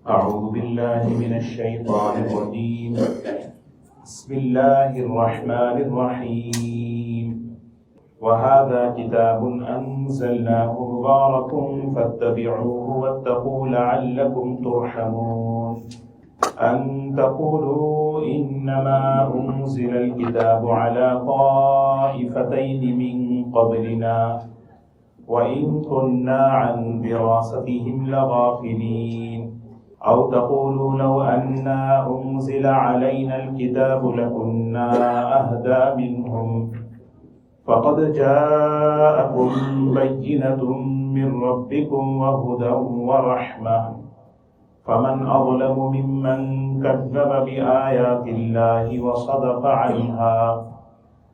أعوذ بالله من الشيطان الرجيم. بسم الله الرحمن الرحيم. وهذا كتاب أنزلناه مبارك فاتبعوه واتقوا لعلكم ترحمون. أن تقولوا إنما أنزل الكتاب على طائفتين من قبلنا وإن كنا عن دراستهم لغافلين. أو تقولوا لو أنا أنزل علينا الكتاب لكنا أهدى منهم فقد جاءكم بينة من ربكم وهدى ورحمة فمن أظلم ممن كذب بآيات الله وصدف عنها.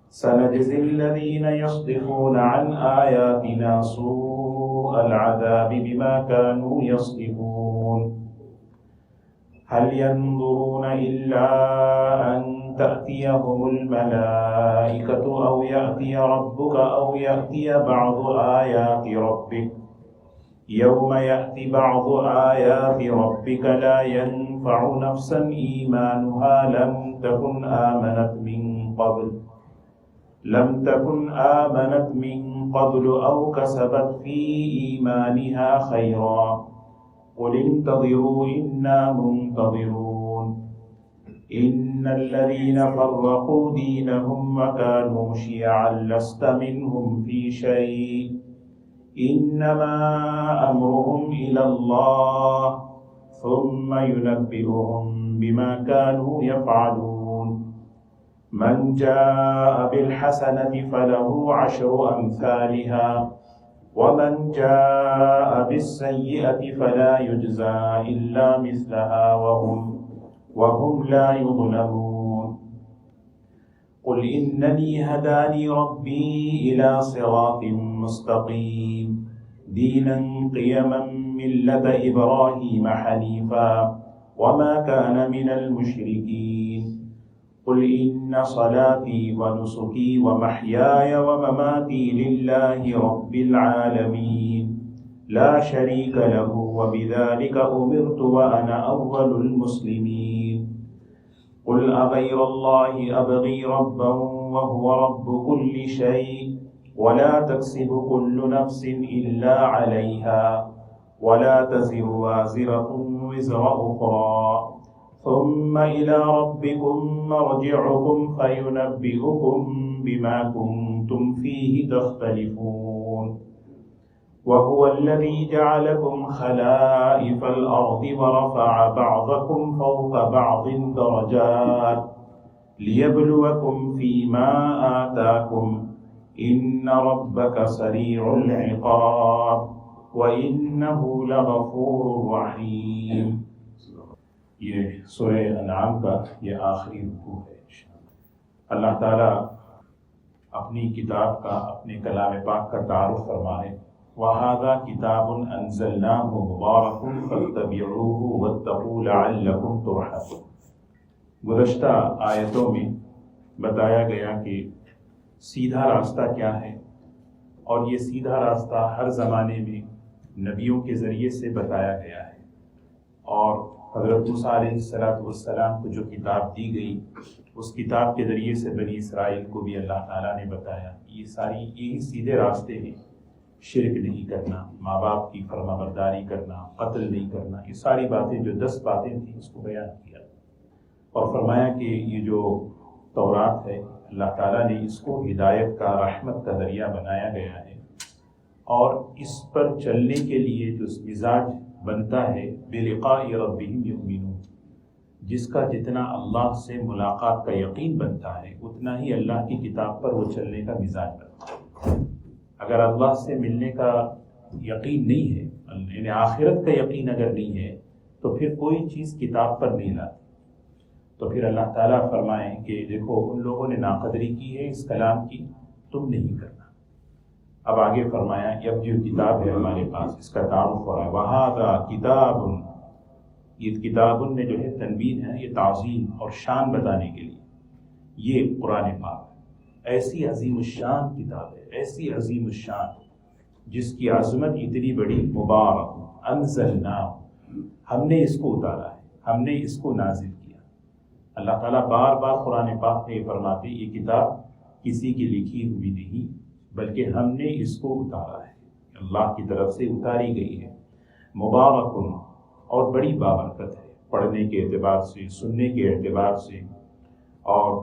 سنجزي الذين يصدفون عن آياتنا سوء العذاب بما كانوا يصدفون. هل ينظرون إلا أن تأتيهم الملائكة أو يأتي ربك أو يأتي بعض آيات ربك. يوم يأتي بعض آيات ربك لا ينفع نفسا إيمانها لم تكن آمنت من قبل أو كسبت في إيمانها خيرا. قل انتظروا إنا منتظرون. إن الذين فرقوا دينهم وكانوا شيعا لست منهم في شيء إنما أمرهم إلى الله ثم ينبئهم بما كانوا يفعلون. من جاء بالحسنة فله 10 أمثالها ومن جاء بالسيئة فلا يجزى إلا مثلها وهم لا يظلمون. قل إنني هداني ربي إلى صراط مستقيم دينا قيما ملة إبراهيم حنيفا وما كان من المشركين. قل إن صلاتي ونسكي ومحياي ومماتي لله رب العالمين لا شريك له وبذلك أمرت وأنا أول المسلمين. قل أغير الله أبغي ربا وهو رب كل شيء ولا تكسب كل نفس إلا عليها ولا تزر وازرة وزر أخرى ثم إلى ربكم مرجعكم فينبئكم بما كنتم فيه تختلفون. وهو الذي جعلكم خلائف الأرض ورفع بعضكم فوق بعض درجات ليبلوكم فيما آتاكم إن ربك سريع العقاب وإنه لغفور رحيم. یہ سورہ انعام کا یہ آخری رکوع ہے. اللہ تعالیٰ اپنی کتاب کا، اپنے کلام پاک کا تعارف فرما ہے. وَهَذَا كِتَابٌ أَنزَلْنَاهُ مُبَارَكٌ فَاتَّبِعُوهُ وَاتَّقُوا لَعَلَّكُمْ تُرْحَمُونَ. گزشتہ آیتوں میں بتایا گیا کہ سیدھا راستہ کیا ہے، اور یہ سیدھا راستہ ہر زمانے میں نبیوں کے ذریعے سے بتایا گیا ہے. اور حضرت موسیٰ علیہ السلام کو جو کتاب دی گئی، اس کتاب کے ذریعے سے بنی اسرائیل کو بھی اللہ تعالیٰ نے بتایا یہ ساری یہی سیدھے راستے ہیں. شرک نہیں کرنا، ماں باپ کی فرما برداری کرنا، قتل نہیں کرنا، یہ ساری باتیں جو 10 باتیں تھیں اس کو بیان کیا اور فرمایا کہ یہ جو تورات ہے اللہ تعالیٰ نے اس کو ہدایت کا، رحمت کا ذریعہ بنایا گیا ہے. اور اس پر چلنے کے لیے جو مزاج بنتا ہے بلقاء ربہم یؤمنون، جس کا جتنا اللہ سے ملاقات کا یقین بنتا ہے اتنا ہی اللہ کی کتاب پر وہ چلنے کا مزاج بنتا ہے. اگر اللہ سے ملنے کا یقین نہیں ہے، یعنی آخرت کا یقین اگر نہیں ہے تو پھر کوئی چیز کتاب پر نہیں لاتی. تو پھر اللہ تعالیٰ فرمائیں کہ دیکھو ان لوگوں نے ناقدری کی ہے اس کلام کی، تم نہیں کرنا. اب آگے فرمایا اب جو کتاب ہے ہمارے پاس اس کا تعارف ہو رہا ہے. وَهَذَا كِتَابٌ، یہ کتاب میں جو ہے تنوین ہے، یہ تعظیم اور شان بتانے کے لیے. یہ قرآن پاک ایسی عظیم الشان کتاب ہے، ایسی عظیم الشان جس کی عظمت اتنی بڑی. مبارک انزلناہ، ہم نے اس کو اتارا ہے، ہم نے اس کو نازل کیا۔ اللہ تعالیٰ بار بار قرآن پاک میں یہ فرماتے یہ کتاب کسی کی لکھی ہوئی نہیں بلکہ ہم نے اس کو اتارا ہے، اللہ کی طرف سے اتاری گئی ہے۔ مبارکن، اور بڑی بابرکت ہے، پڑھنے کے اعتبار سے، سننے کے اعتبار سے، اور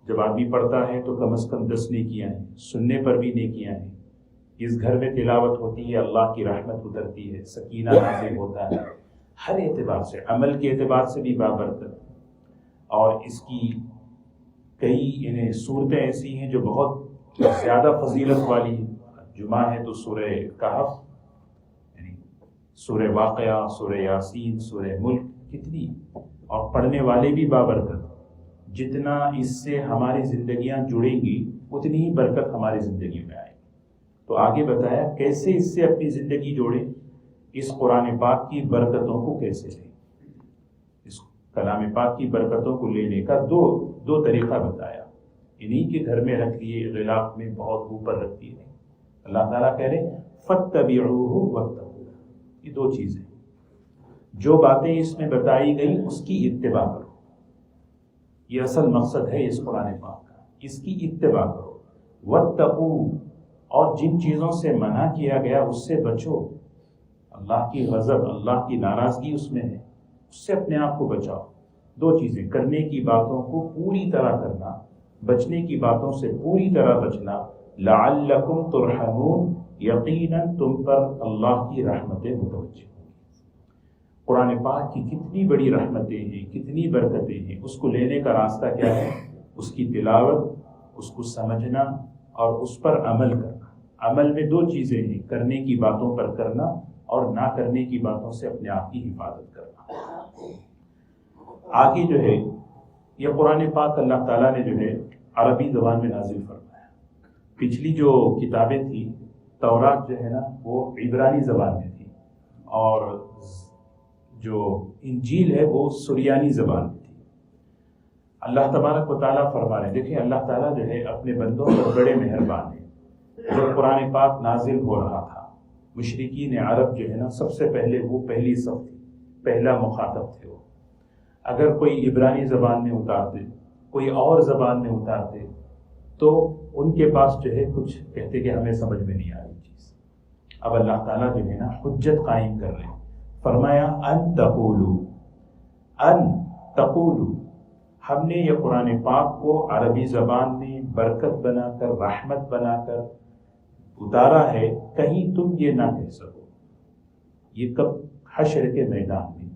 جب آدمی پڑھتا ہے تو کم از کم 10 نیکیاں ہیں، سننے پر بھی نیکیاں ہیں۔ اس گھر میں تلاوت ہوتی ہے، اللہ کی رحمت اترتی ہے، سکینہ نازل ہوتا ہے، ہر اعتبار سے، عمل کے اعتبار سے بھی بابرکت۔ اور اس کی کئی صورتیں ایسی ہیں جو بہت زیادہ فضیلت والی ہیں۔ جمعہ ہے تو سورہ کہف، یعنی سورہ واقعہ، سورہ یاسین، سورہ ملک، کتنی، اور پڑھنے والے بھی بابرکت۔ جتنا اس سے ہماری زندگیاں جڑیں گی اتنی ہی برکت ہماری زندگی میں آئے گی۔ تو آگے بتایا کیسے اس سے اپنی زندگی جوڑیں، اس قرآن پاک کی برکتوں کو کیسے لیں۔ اس کلام پاک کی برکتوں کو لینے کا دو طریقہ بتایا، انہی کے گھر میں رکھ لیے، غلاف میں بہت اوپر رکھ دیے۔ اللہ تعالیٰ کہہ رہے فَاتَّبِعُوهُ وَاتَّقُوهُ، یہ 2 چیزیں، جو باتیں اس میں بتائی گئی اس کی اتباع کرو، یہ اصل مقصد ہے اس قرآن پاک کا، اس کی اتباع کرو۔ وَاتَّقُوا، اور جن چیزوں سے منع کیا گیا اس سے بچو، اللہ کی غضب، اللہ کی ناراضگی اس میں ہے، اس سے اپنے آپ کو بچاؤ۔ 2 چیزیں، کرنے کی باتوں کو پوری طرح کرنا، بچنے کی باتوں سے پوری طرح بچنا۔ لعلکم ترحمون، یقیناً تم پر اللہ کی رحمتیں متوجہ ہوں گی۔ قرآن پاک کی کتنی بڑی رحمتیں ہیں، کتنی برکتیں ہیں، اس کو لینے کا راستہ کیا ہے؟ اس کی تلاوت، اس کو سمجھنا اور اس پر عمل کرنا۔ عمل میں 2 چیزیں ہیں، کرنے کی باتوں پر کرنا اور نہ کرنے کی باتوں سے اپنے آپ کی حفاظت کرنا۔ آگے جو ہے یہ قرآن پاک اللہ تعالیٰ نے جو ہے عربی زبان میں نازل فرمایا۔ پچھلی جو کتابیں تھیں، تورات جو ہے نا وہ عبرانی زبان میں تھی، اور جو انجیل ہے وہ سریانی زبان میں تھی۔ اللہ تبارک و تعالیٰ فرما رہے ہیں، دیکھیں اللہ تعالیٰ جو ہے اپنے بندوں پر بڑے مہربان ہیں۔ جب قرآن پاک نازل ہو رہا تھا، مشرکین عرب جو ہے نا سب سے پہلے وہ پہلی صف تھی، پہلا مخاطب تھے وہ۔ اگر کوئی عبرانی زبان میں اتارتے، کوئی اور زبان میں اتارتے، تو ان کے پاس جو ہے کچھ کہتے کہ ہمیں سمجھ میں نہیں آ رہی چیز۔ اب اللہ تعالیٰ جو ہے نا حجت قائم کر رہے ہیں، فرمایا ان تقولو، ہم نے یہ قرآن پاک کو عربی زبان میں برکت بنا کر، رحمت بنا کر اتارا ہے، کہیں تم یہ نہ کہہ سکو۔ یہ کب؟ حشر کے میدان میں،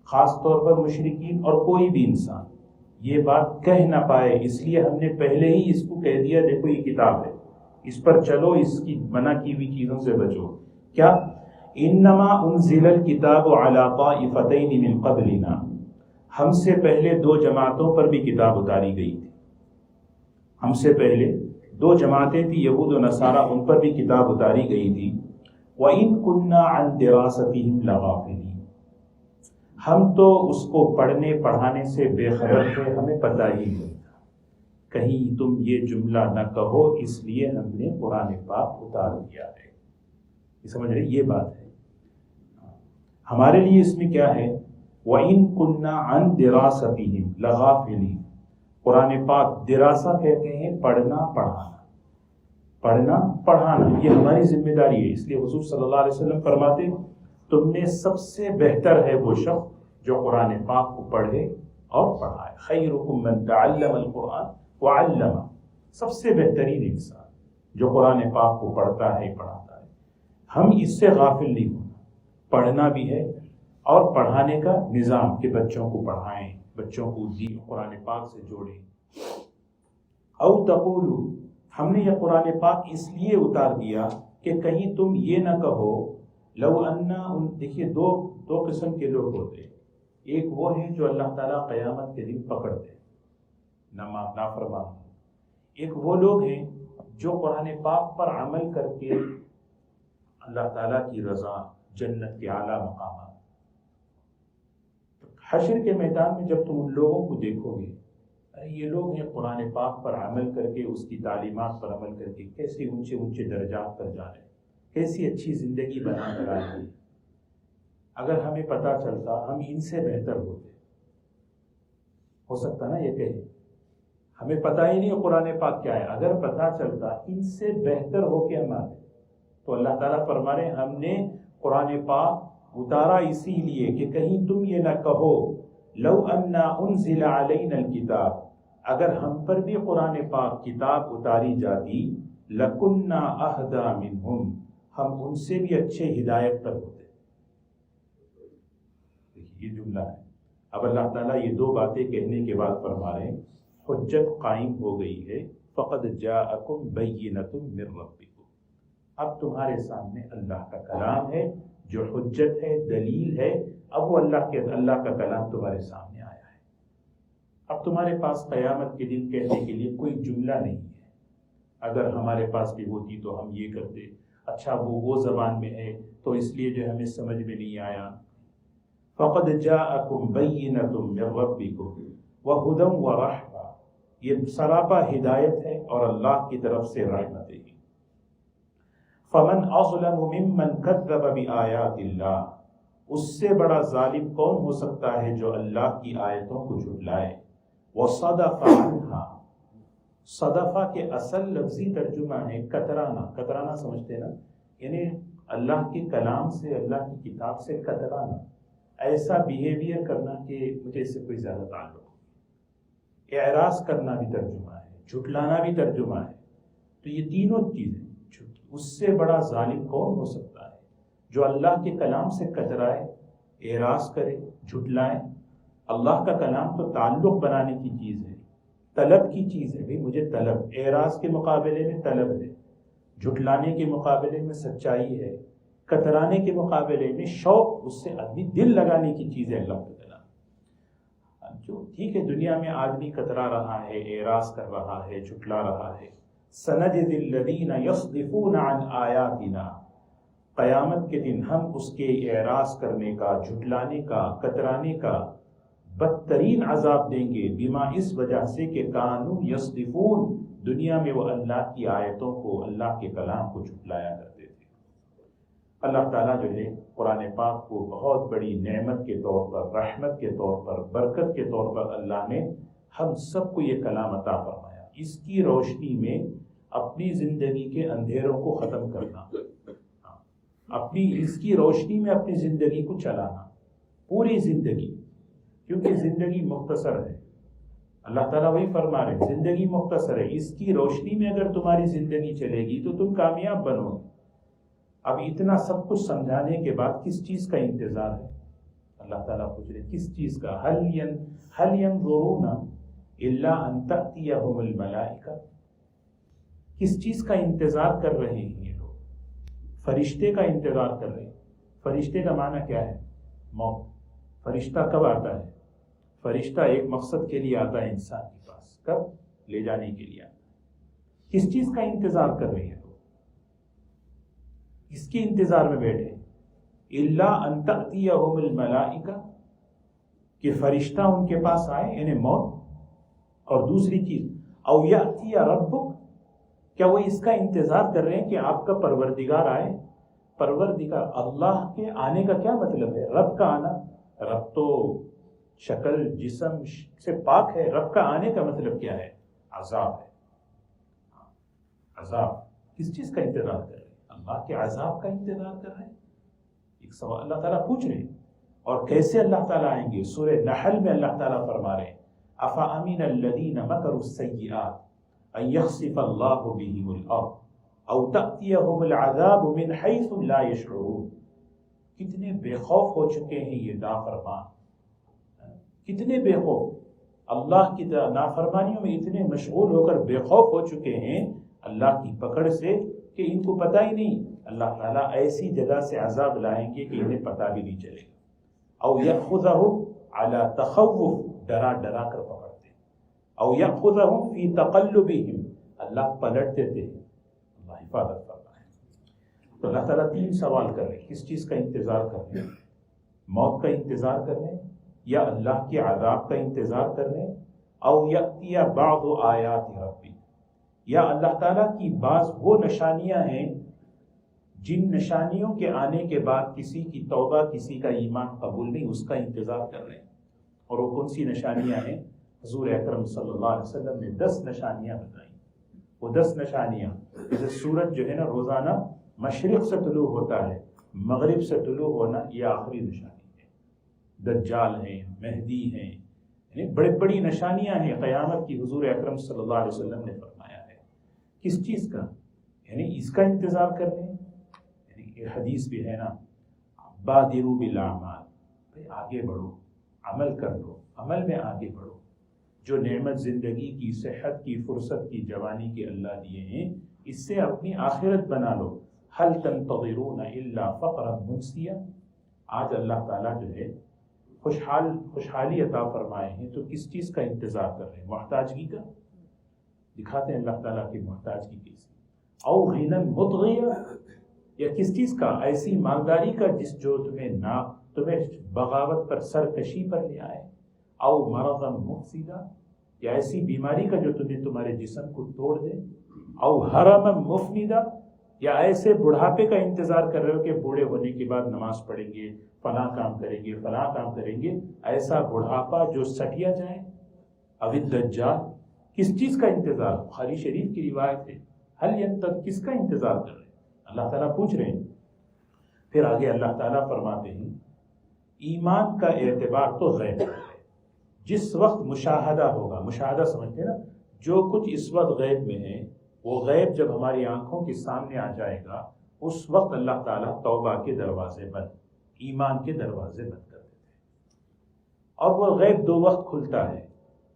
خاص طور پر مشرکین اور کوئی بھی انسان یہ بات کہہ نہ پائے، اس لیے ہم نے پہلے ہی اس کو کہہ دیا دیکھو یہ کتاب ہے، اس پر چلو، اس کی منع کی ہوئی چیزوں سے بچو۔ کیا؟ انما انزل الکتاب علی طائفتین من قبلنا، ہم سے پہلے 2 جماعتوں پر بھی کتاب اتاری گئی تھی۔ ہم سے پہلے 2 جماعتیں تھیں، یہود و نصارہ، ان پر بھی کتاب اتاری گئی تھی۔ وَإِن كُنَّا عَن دِرَاسَتِهِمْ لَغَافِلِينَ، ہم تو اس کو پڑھنے پڑھانے سے بے خبر تھے، ہمیں پتہ ہی نہیں تھا۔ کہیں تم یہ جملہ نہ کہو، اس لیے ہم نے قرآن پاک اتار دیا ہے۔ یہ سمجھ رہے؟ یہ بات ہے ہمارے لیے۔ اس میں کیا ہے؟ وَإِن كُنَّا عَن دِرَاسَتِهِمْ لَغَافِلِينَ، قرآن پاک دراسہ کہتے ہیں پڑھنا پڑھانا، پڑھنا پڑھانا، یہ ہماری ذمہ داری ہے۔ اس لیے حضور صلی اللہ علیہ وسلم فرماتے تم میں سب سے بہتر ہے وہ شخص جو قرآن پاک کو پڑھے اور پڑھائے۔ خیرکم من تعلم القرآن وعلمہ، سب سے بہترین انسان جو قرآن پاک کو پڑھتا ہے پڑھاتا ہے۔ ہم اس سے غافل نہیں ہونا، پڑھنا بھی ہے اور پڑھانے کا نظام کہ بچوں کو پڑھائیں، بچوں کو قرآن پاک سے جوڑیں۔ او تقولو، ہم نے یہ قرآن پاک اس لیے اتار دیا کہ کہیں تم یہ نہ کہو لو انا، دیکھیے دو قسم کے لوگ ہوتے ہیں۔ ایک وہ ہیں جو اللہ تعالیٰ قیامت کے دن پکڑتے نافرمان، ایک وہ لوگ ہیں جو قرآن پاک پر عمل کر کے اللہ تعالیٰ کی رضا، جنت کے اعلیٰ مقامات۔ حشر کے میدان میں جب تم ان لوگوں کو دیکھو گے، یہ لوگ ہیں قرآن پاک پر عمل کر کے، اس کی تعلیمات پر عمل کر کے کیسے اونچے اونچے درجات پر جا رہے ہیں، کیسی اچھی زندگی بنا کر آئے ہیں۔ اگر ہمیں پتہ چلتا ہم ان سے بہتر ہوتے، ہو سکتا نا یہ کہے ہمیں پتہ ہی نہیں قرآن پاک کیا ہے، اگر پتہ چلتا ان سے بہتر ہو کے ہم آتے. تو اللہ تعالیٰ فرما رہے ہیں ہم نے قرآن پاک اتارا اسی لیے کہ کہیں تم یہ نہ کہو لو انا انزل علینا الکتاب، اگر ہم پر بھی قرآن پاک کتاب اتاری جاتی لکنا اہدی منہم، ہم ان سے بھی اچھے ہدایت پر ہوتے. یہ جملہ ہے. اب اللہ تعالیٰ یہ دو باتیں کہنے کے بعد فرما رہے ہیں حجت قائم ہو گئی ہے، فقد جاءکم بینۃ من ربکم، اب تمہارے سامنے اللہ کا کلام ہے جو حجت ہے، دلیل ہے. اب وہ اللہ کا کلام تمہارے سامنے آیا ہے. اب تمہارے پاس قیامت کے دن کہنے کے لیے کوئی جملہ نہیں ہے. اگر ہمارے پاس بھی ہوتی تو ہم یہ کرتے، اچھا وہ زبان میں ہے تو اس لیے جو ہمیں سمجھ میں نہیں آیا. فقد جاءکم بینۃ من ربکم وہدی ورحمہ، یہ سراپا ہدایت ہے اور اللہ کی طرف سے رحمت ہے. فمن اظلم ممن کذب بآیات اللہ، اس سے بڑا ظالم کون ہو سکتا ہے جو اللہ کی آیتوں کو جھٹلائے. وصدف عنہا، صدفہ کے اصل لفظی ترجمہ ہے کترانا. کترانا سمجھتے ہیں نا، یعنی اللہ کے کلام سے، اللہ کی کتاب سے کترانا، ایسا بیہیویئر کرنا کہ مجھے اس سے کوئی زیادہ تعلق ہو. اعراض کرنا بھی ترجمہ ہے، جھٹلانا بھی ترجمہ ہے. تو یہ تینوں چیزیں، اس سے بڑا ظالم کون ہو سکتا ہے جو اللہ کے کلام سے کترائے، اعراض کرے، جھٹلائے. اللہ کا کلام تو تعلق بنانے کی چیز ہے، طلب کی چیز ہے. مجھے طلب، اعراض کے مقابلے میں طلب ہے، جھٹلانے کے مقابلے میں سچائی ہے، کترانے کے مقابلے میں شوق، اس سے آدمی دل لگانے کی چیز ہے اللہ کا کلام. جو ٹھیک ہے دنیا میں آدمی کترا رہا ہے، اعراض کر رہا ہے، جھٹلا رہا ہے. سنجزی الذین یصدفون عن آیاتنا، قیامت کے دن ہم اس کے اعراض کرنے کا، جھٹلانے کا، کترانے کا بدترین عذاب دیں گے. بما، اس وجہ سے کہ کانوا یصدفون، دنیا میں وہ اللہ کی آیتوں کو، اللہ کے کلام کو جھٹلایا کرتے تھے. اللہ تعالیٰ جو ہے قرآن پاک کو بہت بڑی نعمت کے طور پر، رحمت کے طور پر، برکت کے طور پر اللہ نے ہم سب کو یہ کلام عطا فرمایا. اس کی روشنی میں اپنی زندگی کے اندھیروں کو ختم کرنا، اس کی روشنی میں اپنی زندگی کو چلانا، پوری زندگی. کیونکہ زندگی مختصر ہے، اللہ تعالیٰ وہی فرما رہے ہیں زندگی مختصر ہے، اس کی روشنی میں اگر تمہاری زندگی چلے گی تو تم کامیاب بنو گے. اب اتنا سب کچھ سمجھانے کے بعد کس چیز کا انتظار ہے؟ اللہ تعالیٰ پوچھ رہے کس چیز کا. هل ينظرون الا ان تأتيهم الملائکہ، کس چیز کا انتظار کر رہے ہیں یہ لوگ؟ فرشتے کا انتظار کر رہے ہیں. فرشتے کا معنی کیا ہے؟ موت. فرشتہ کب آتا ہے؟ فرشتہ ایک مقصد کے لیے آتا ہے انسان کے پاس. کب؟ لے جانے کے لیے آتا ہے. کس چیز کا انتظار کر رہے ہیں لوگ؟ اس کے انتظار میں بیٹھے. الا ان تأتيهم الملائکہ، کہ فرشتہ ان کے پاس آئے، یعنی موت. اور دوسری چیز او یأتی ربک، کیا وہ اس کا انتظار کر رہے ہیں کہ آپ کا پروردگار آئے؟ پروردگار، اللہ کے آنے کا کیا مطلب ہے؟ رب کا آنا. رب تو شکل جسم سے پاک ہے، رب کا آنے کا مطلب کیا ہے؟ عذاب ہے. عذاب. کس چیز کا انتظار کر رہے ہیں؟ اللہ کے عذاب کا انتظار کر رہے ہیں. ایک سوال اللہ تعالیٰ پوچھ رہے ہیں. اور کیسے اللہ تعالیٰ آئیں گے؟ سورہ نحل میں اللہ تعالیٰ فرما رہے ہیں افامن الذین مکروا السیئات ان یخسف اللہ بہم الارض او تأتیہم العذاب من حیث لا یشعرون. کتنے بے خوف ہو چکے ہیں یہ نافرمان، کتنے بے خوف، اللہ کی نافرمانیوں میں اتنے مشغول ہو کر بے خوف ہو چکے ہیں اللہ کی پکڑ سے کہ ان کو پتہ ہی نہیں. اللہ تعالیٰ ایسی جگہ سے عذاب لائیں گے کہ انہیں پتہ بھی نہیں چلے گا. او یأخذہم علی تخوف، ڈرا ڈرا کر پکڑتے. او یأخذہم فی تقلبہم، اللہ پلٹ دیتے ہیں. اللہ حفاظت کرتا ہے. تو اللہ تعالیٰ تین سوال کر رہے ہیں. کس چیز کا انتظار کر رہے ہیں؟ موت کا انتظار کر رہے ہیں، یا اللہ کے عذاب کا انتظار کر رہے ہیں، او یأتی بعض آیات ربی، یا اللہ تعالیٰ کی بعض وہ نشانیاں ہیں جن نشانیوں کے آنے کے بعد کسی کی توبہ، کسی کا ایمان قبول نہیں، اس کا انتظار کر رہے ہیں۔ اور وہ کون سی نشانیاں ہیں؟ حضور اکرم صلی اللہ علیہ وسلم نے 10 نشانیاں بتائیں۔ وہ 10 نشانیاں، جیسے سورج جو ہے نا روزانہ مشرق سے طلوع ہوتا ہے، مغرب سے طلوع ہونا، یہ آخری نشانی ہے۔ دجال ہیں، مہدی ہیں، یعنی بڑی بڑی نشانیاں ہیں قیامت کی، حضور اکرم صلی اللہ علیہ وسلم نے فرمایا ہے۔ کس چیز کا؟ یعنی اس کا انتظار کر رہے ہیں۔ یعنی حدیث بھی ہے نا، بادروا بالاعمال، بھائی آگے بڑھو، عمل کر لو، عمل میں آگے بڑھو۔ جو نعمت زندگی کی، صحت کی، فرصت کی، جوانی کے اللہ دیے ہیں، اس سے اپنی آخرت بنا لو۔ هل تنتظرون الا فقرا منسیا، آج اللہ تعالیٰ جو ہے خوشحالی عطا فرمائے ہیں، تو کس چیز کا انتظار کر رہے ہیں؟ محتاجگی کا؟ دکھاتے ہیں اللہ تعالیٰ کی محتاجگی کیسی۔ او غنى مطغیہ، یا کس چیز کا؟ ایسی مالداری کا جو تمہیں بغاوت پر، سرکشی پر لے آئے۔ او مرضا مفسدا، یا ایسی بیماری کا جو تمہارے جسم کو توڑ دے۔ او حرما مفندا، یا ایسے بڑھاپے کا انتظار کر رہے ہو کہ بوڑھے ہونے کے بعد نماز پڑھیں گے، فلاں کام کریں گے، فلاں کام کریں گے، ایسا بڑھاپا جو سٹیا جائے۔ او الدجال، کس چیز کا انتظار؟ بخاری شریف کی روایت ہے، هل ينتظر، کس کا انتظار کر رہے ہیں؟ اللہ تعالیٰ پوچھ رہے ہیں۔ پھر آگے اللہ تعالیٰ فرماتے ہیں ایمان کا اعتبار تو غیب ہے، جس وقت مشاہدہ ہوگا، مشاہدہ سمجھتے ہیں نا، جو کچھ اس وقت غیب میں ہے، وہ غیب جب ہماری آنکھوں کے سامنے آ جائے گا، اس وقت اللہ تعالیٰ توبہ کے دروازے بند، ایمان کے دروازے بند کر دیتے ہیں۔ اور وہ غیب 2 وقت کھلتا ہے،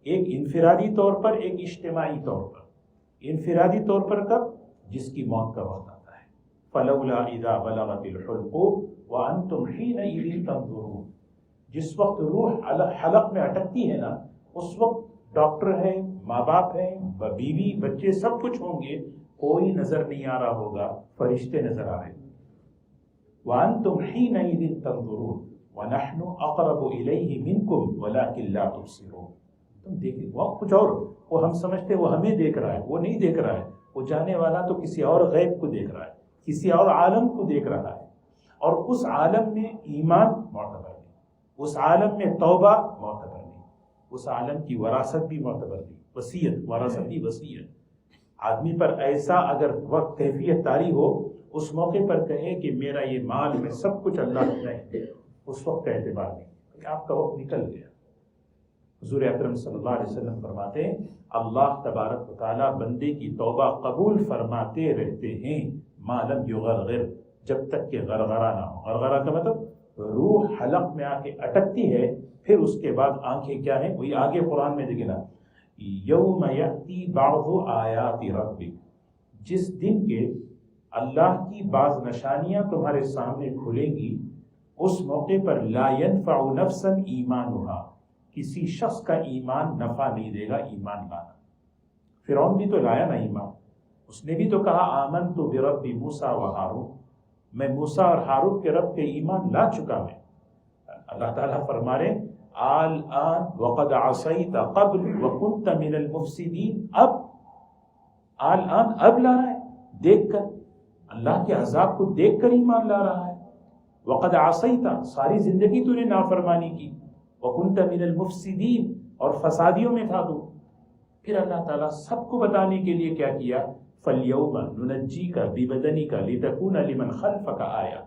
ایک انفرادی طور پر، ایک اجتماعی طور پر۔ انفرادی طور پر کب؟ جس کی موت کا وقت آتا ہے۔ فلولا اذا بلغت الحلقوم وانتم حينئذ تنظرون، جس وقت روح حلق میں اٹکتی ہے نا، اس وقت ڈاکٹر ہیں، ماں باپ ہیں، بیوی بچے سب کچھ ہوں گے، کوئی نظر نہیں آ رہا ہوگا، فرشتے نظر آ رہے ہیں۔ وانتم حينئذ تنظرون ونحن اقرب الیہ منکم ولکن لا تبصرون، تم دیکھیں وہ کچھ اور، وہ ہم سمجھتے وہ ہمیں دیکھ رہا ہے، وہ نہیں دیکھ رہا ہے، وہ جانے والا تو کسی اور غیب کو دیکھ رہا ہے، کسی اور عالم کو دیکھ رہا ہے۔ اور اس عالم میں ایمان معتبر نہیں، اس عالم میں توبہ معتبر نہیں، اس عالم کی وراثت بھی معتبر نہیں، وصیت، وراثتی وصیت۔ آدمی پر ایسا اگر وقت کیفیت طاری ہو، اس موقع پر کہے کہ میرا یہ مال میں سب کچھ اللہ نے، اس وقت کا اعتبار نہیں، آپ کا وقت نکل گیا۔ حضور اکرم صلی اللہ علیہ وسلم فرماتے ہیں اللہ تبارک و تعالیٰ بندے کی توبہ قبول فرماتے رہتے ہیں ما لم یغرغر، جب تک کہ غرغرہ نہ ہو۔ غرغرہ کا مطلب روح حلق میں آ کے اٹکتی ہے، پھر اس کے بعد آنکھیں کیا ہیں، وہی آگے قرآن میں دیکھنا، یوم یأتی بعض آیات ربک، جس دن کے اللہ کی بعض نشانیاں تمہارے سامنے کھلیں گی، اس موقع پر لا ينفع نفسا ایمانھا، کسی شخص کا ایمان نفع نہیں دے گا ایمان لانا۔ فرعون بھی تو لایا نا ایمان، اس نے بھی تو کہا آمنت برب موسیٰ و ہارون، میں موسیٰ اور ہارون کے رب پہ ایمان لا چکا میں۔ اللہ تعالیٰ فرما رہے الآن وقد عصیت قبل وکنت من المفسدین، اب الآن اب لا رہا ہے، دیکھ کر اللہ کے عذاب کو دیکھ کر ایمان لا رہا ہے۔ وقد عصیت، ساری زندگی تو نے نافرمانی کی، وکنت من المفسدین، اور فسادیوں میں تھا تو۔ پھر اللہ تعالیٰ سب کو بتانے کے لیے کیا کیا، فَالْيَوْمَ نُنَجِّيكَ بِبَدَنِكَ لِتَكُونَ لِمَنْ خَلْفَكَ آیَةً،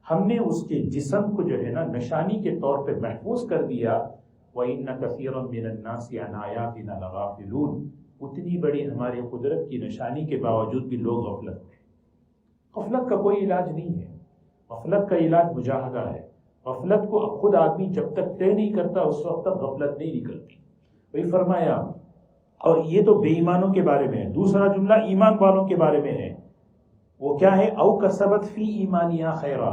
ہم نے اس کے جسم کو جو ہے نا نشانی کے طور پہ محفوظ کر دیا۔ وَإِنَّ كَثِيرًا مِنَ النَّاسِ عَنْ آیَاتِنَا لَغَافِلُونَ، اتنی بڑی ہماری قدرت کی نشانی کے باوجود بھی لوگ غفلت میں۔ غفلت کا کوئی علاج نہیں ہے، غفلت کا علاج مجاہدہ ہے۔ غفلت کو خود آدمی جب تک طے نہیں کرتا اس وقت تک غفلت نہیں نکلتی۔ وہی فرمایا، اور یہ تو بے ایمانوں کے بارے میں ہے، دوسرا جملہ ایمان والوں کے بارے میں ہے، وہ کیا ہے، او کسبت فی ایمانہا خیرا،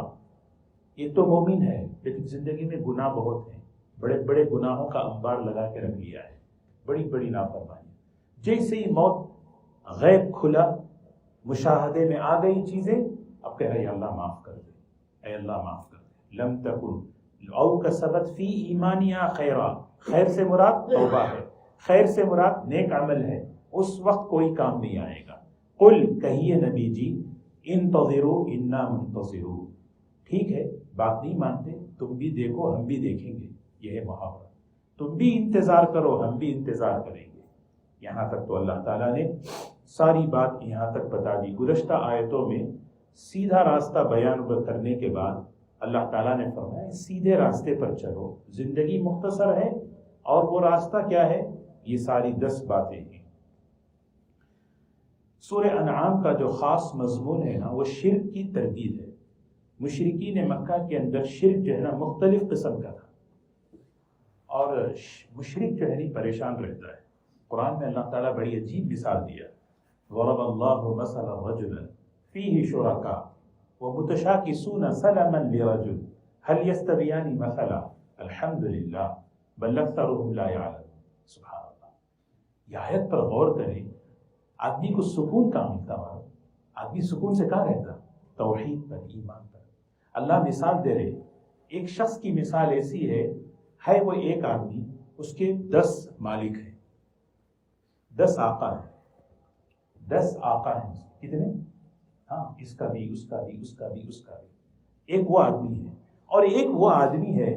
یہ تو مومن ہے لیکن زندگی میں گناہ بہت ہیں، بڑے بڑے گناہوں کا انبار لگا کے رکھ لیا ہے، بڑی بڑی نافرمانی۔ جیسے ہی موت غیب کھلا، مشاہدے میں آ گئی چیزیں، اب کہ اے اللہ معاف کر دے، اے اللہ معاف کر دے۔ لم تکن او کسبت فی ایمانہا خیرا، خیر سے مراد توبہ ہے، خیر سے مراد نیک عمل ہے، اس وقت کوئی کام نہیں آئے گا۔ قل، کہیے نبی جی، انتظروا انا منتظرون، ٹھیک ہے بات نہیں مانتے، تم بھی دیکھو ہم بھی دیکھیں گے، یہ ہے محاورہ، تم بھی انتظار کرو ہم بھی انتظار کریں گے۔ یہاں تک تو اللہ تعالیٰ نے ساری بات یہاں تک بتا دی۔ گزشتہ آیتوں میں سیدھا راستہ بیان کرنے کے بعد اللہ تعالیٰ نے فرمایا سیدھے راستے پر چلو، زندگی مختصر ہے، اور وہ راستہ کیا ہے؟ یہ ساری 10 باتیں ہیں۔ سورہ انعام کا جو خاص مضمون ہے نا وہ شرک کی تردید ہے۔ مشرکین مکہ کے اندر شرک جو ہے نا مختلف قسم کا تھا، اور مشرک جو ہے نہیں پریشان رہتا ہے۔ قرآن میں اللہ تعالیٰ بڑی عجیب مثال دیا، ضرب اللہ مثلا رجلا فیہ شرکاء ومتشاکسون سلما لرجل هل یستویان مثلا الحمد للہ بل اکثرهم لا یعلمون۔ سبحان اللہ، یہ آیت پر غور کریں، آدمی کو سکون کہاں ملتا ہے؟ آدمی سکون سے کہاں رہتا؟ توحید پر، ایمان پر۔ اللہ مثال دے رہے، ایک شخص کی مثال ایسی ہے وہ ایک آدمی، اس کے 10 مالک ہیں، 10 آقا ہیں، 10 آقا ہیں، کتنے؟ ہاں، اس کا بھی، اس کا بھی، اس کا بھی، اس کا بھی۔ ایک وہ آدمی ہے، اور ایک وہ آدمی ہے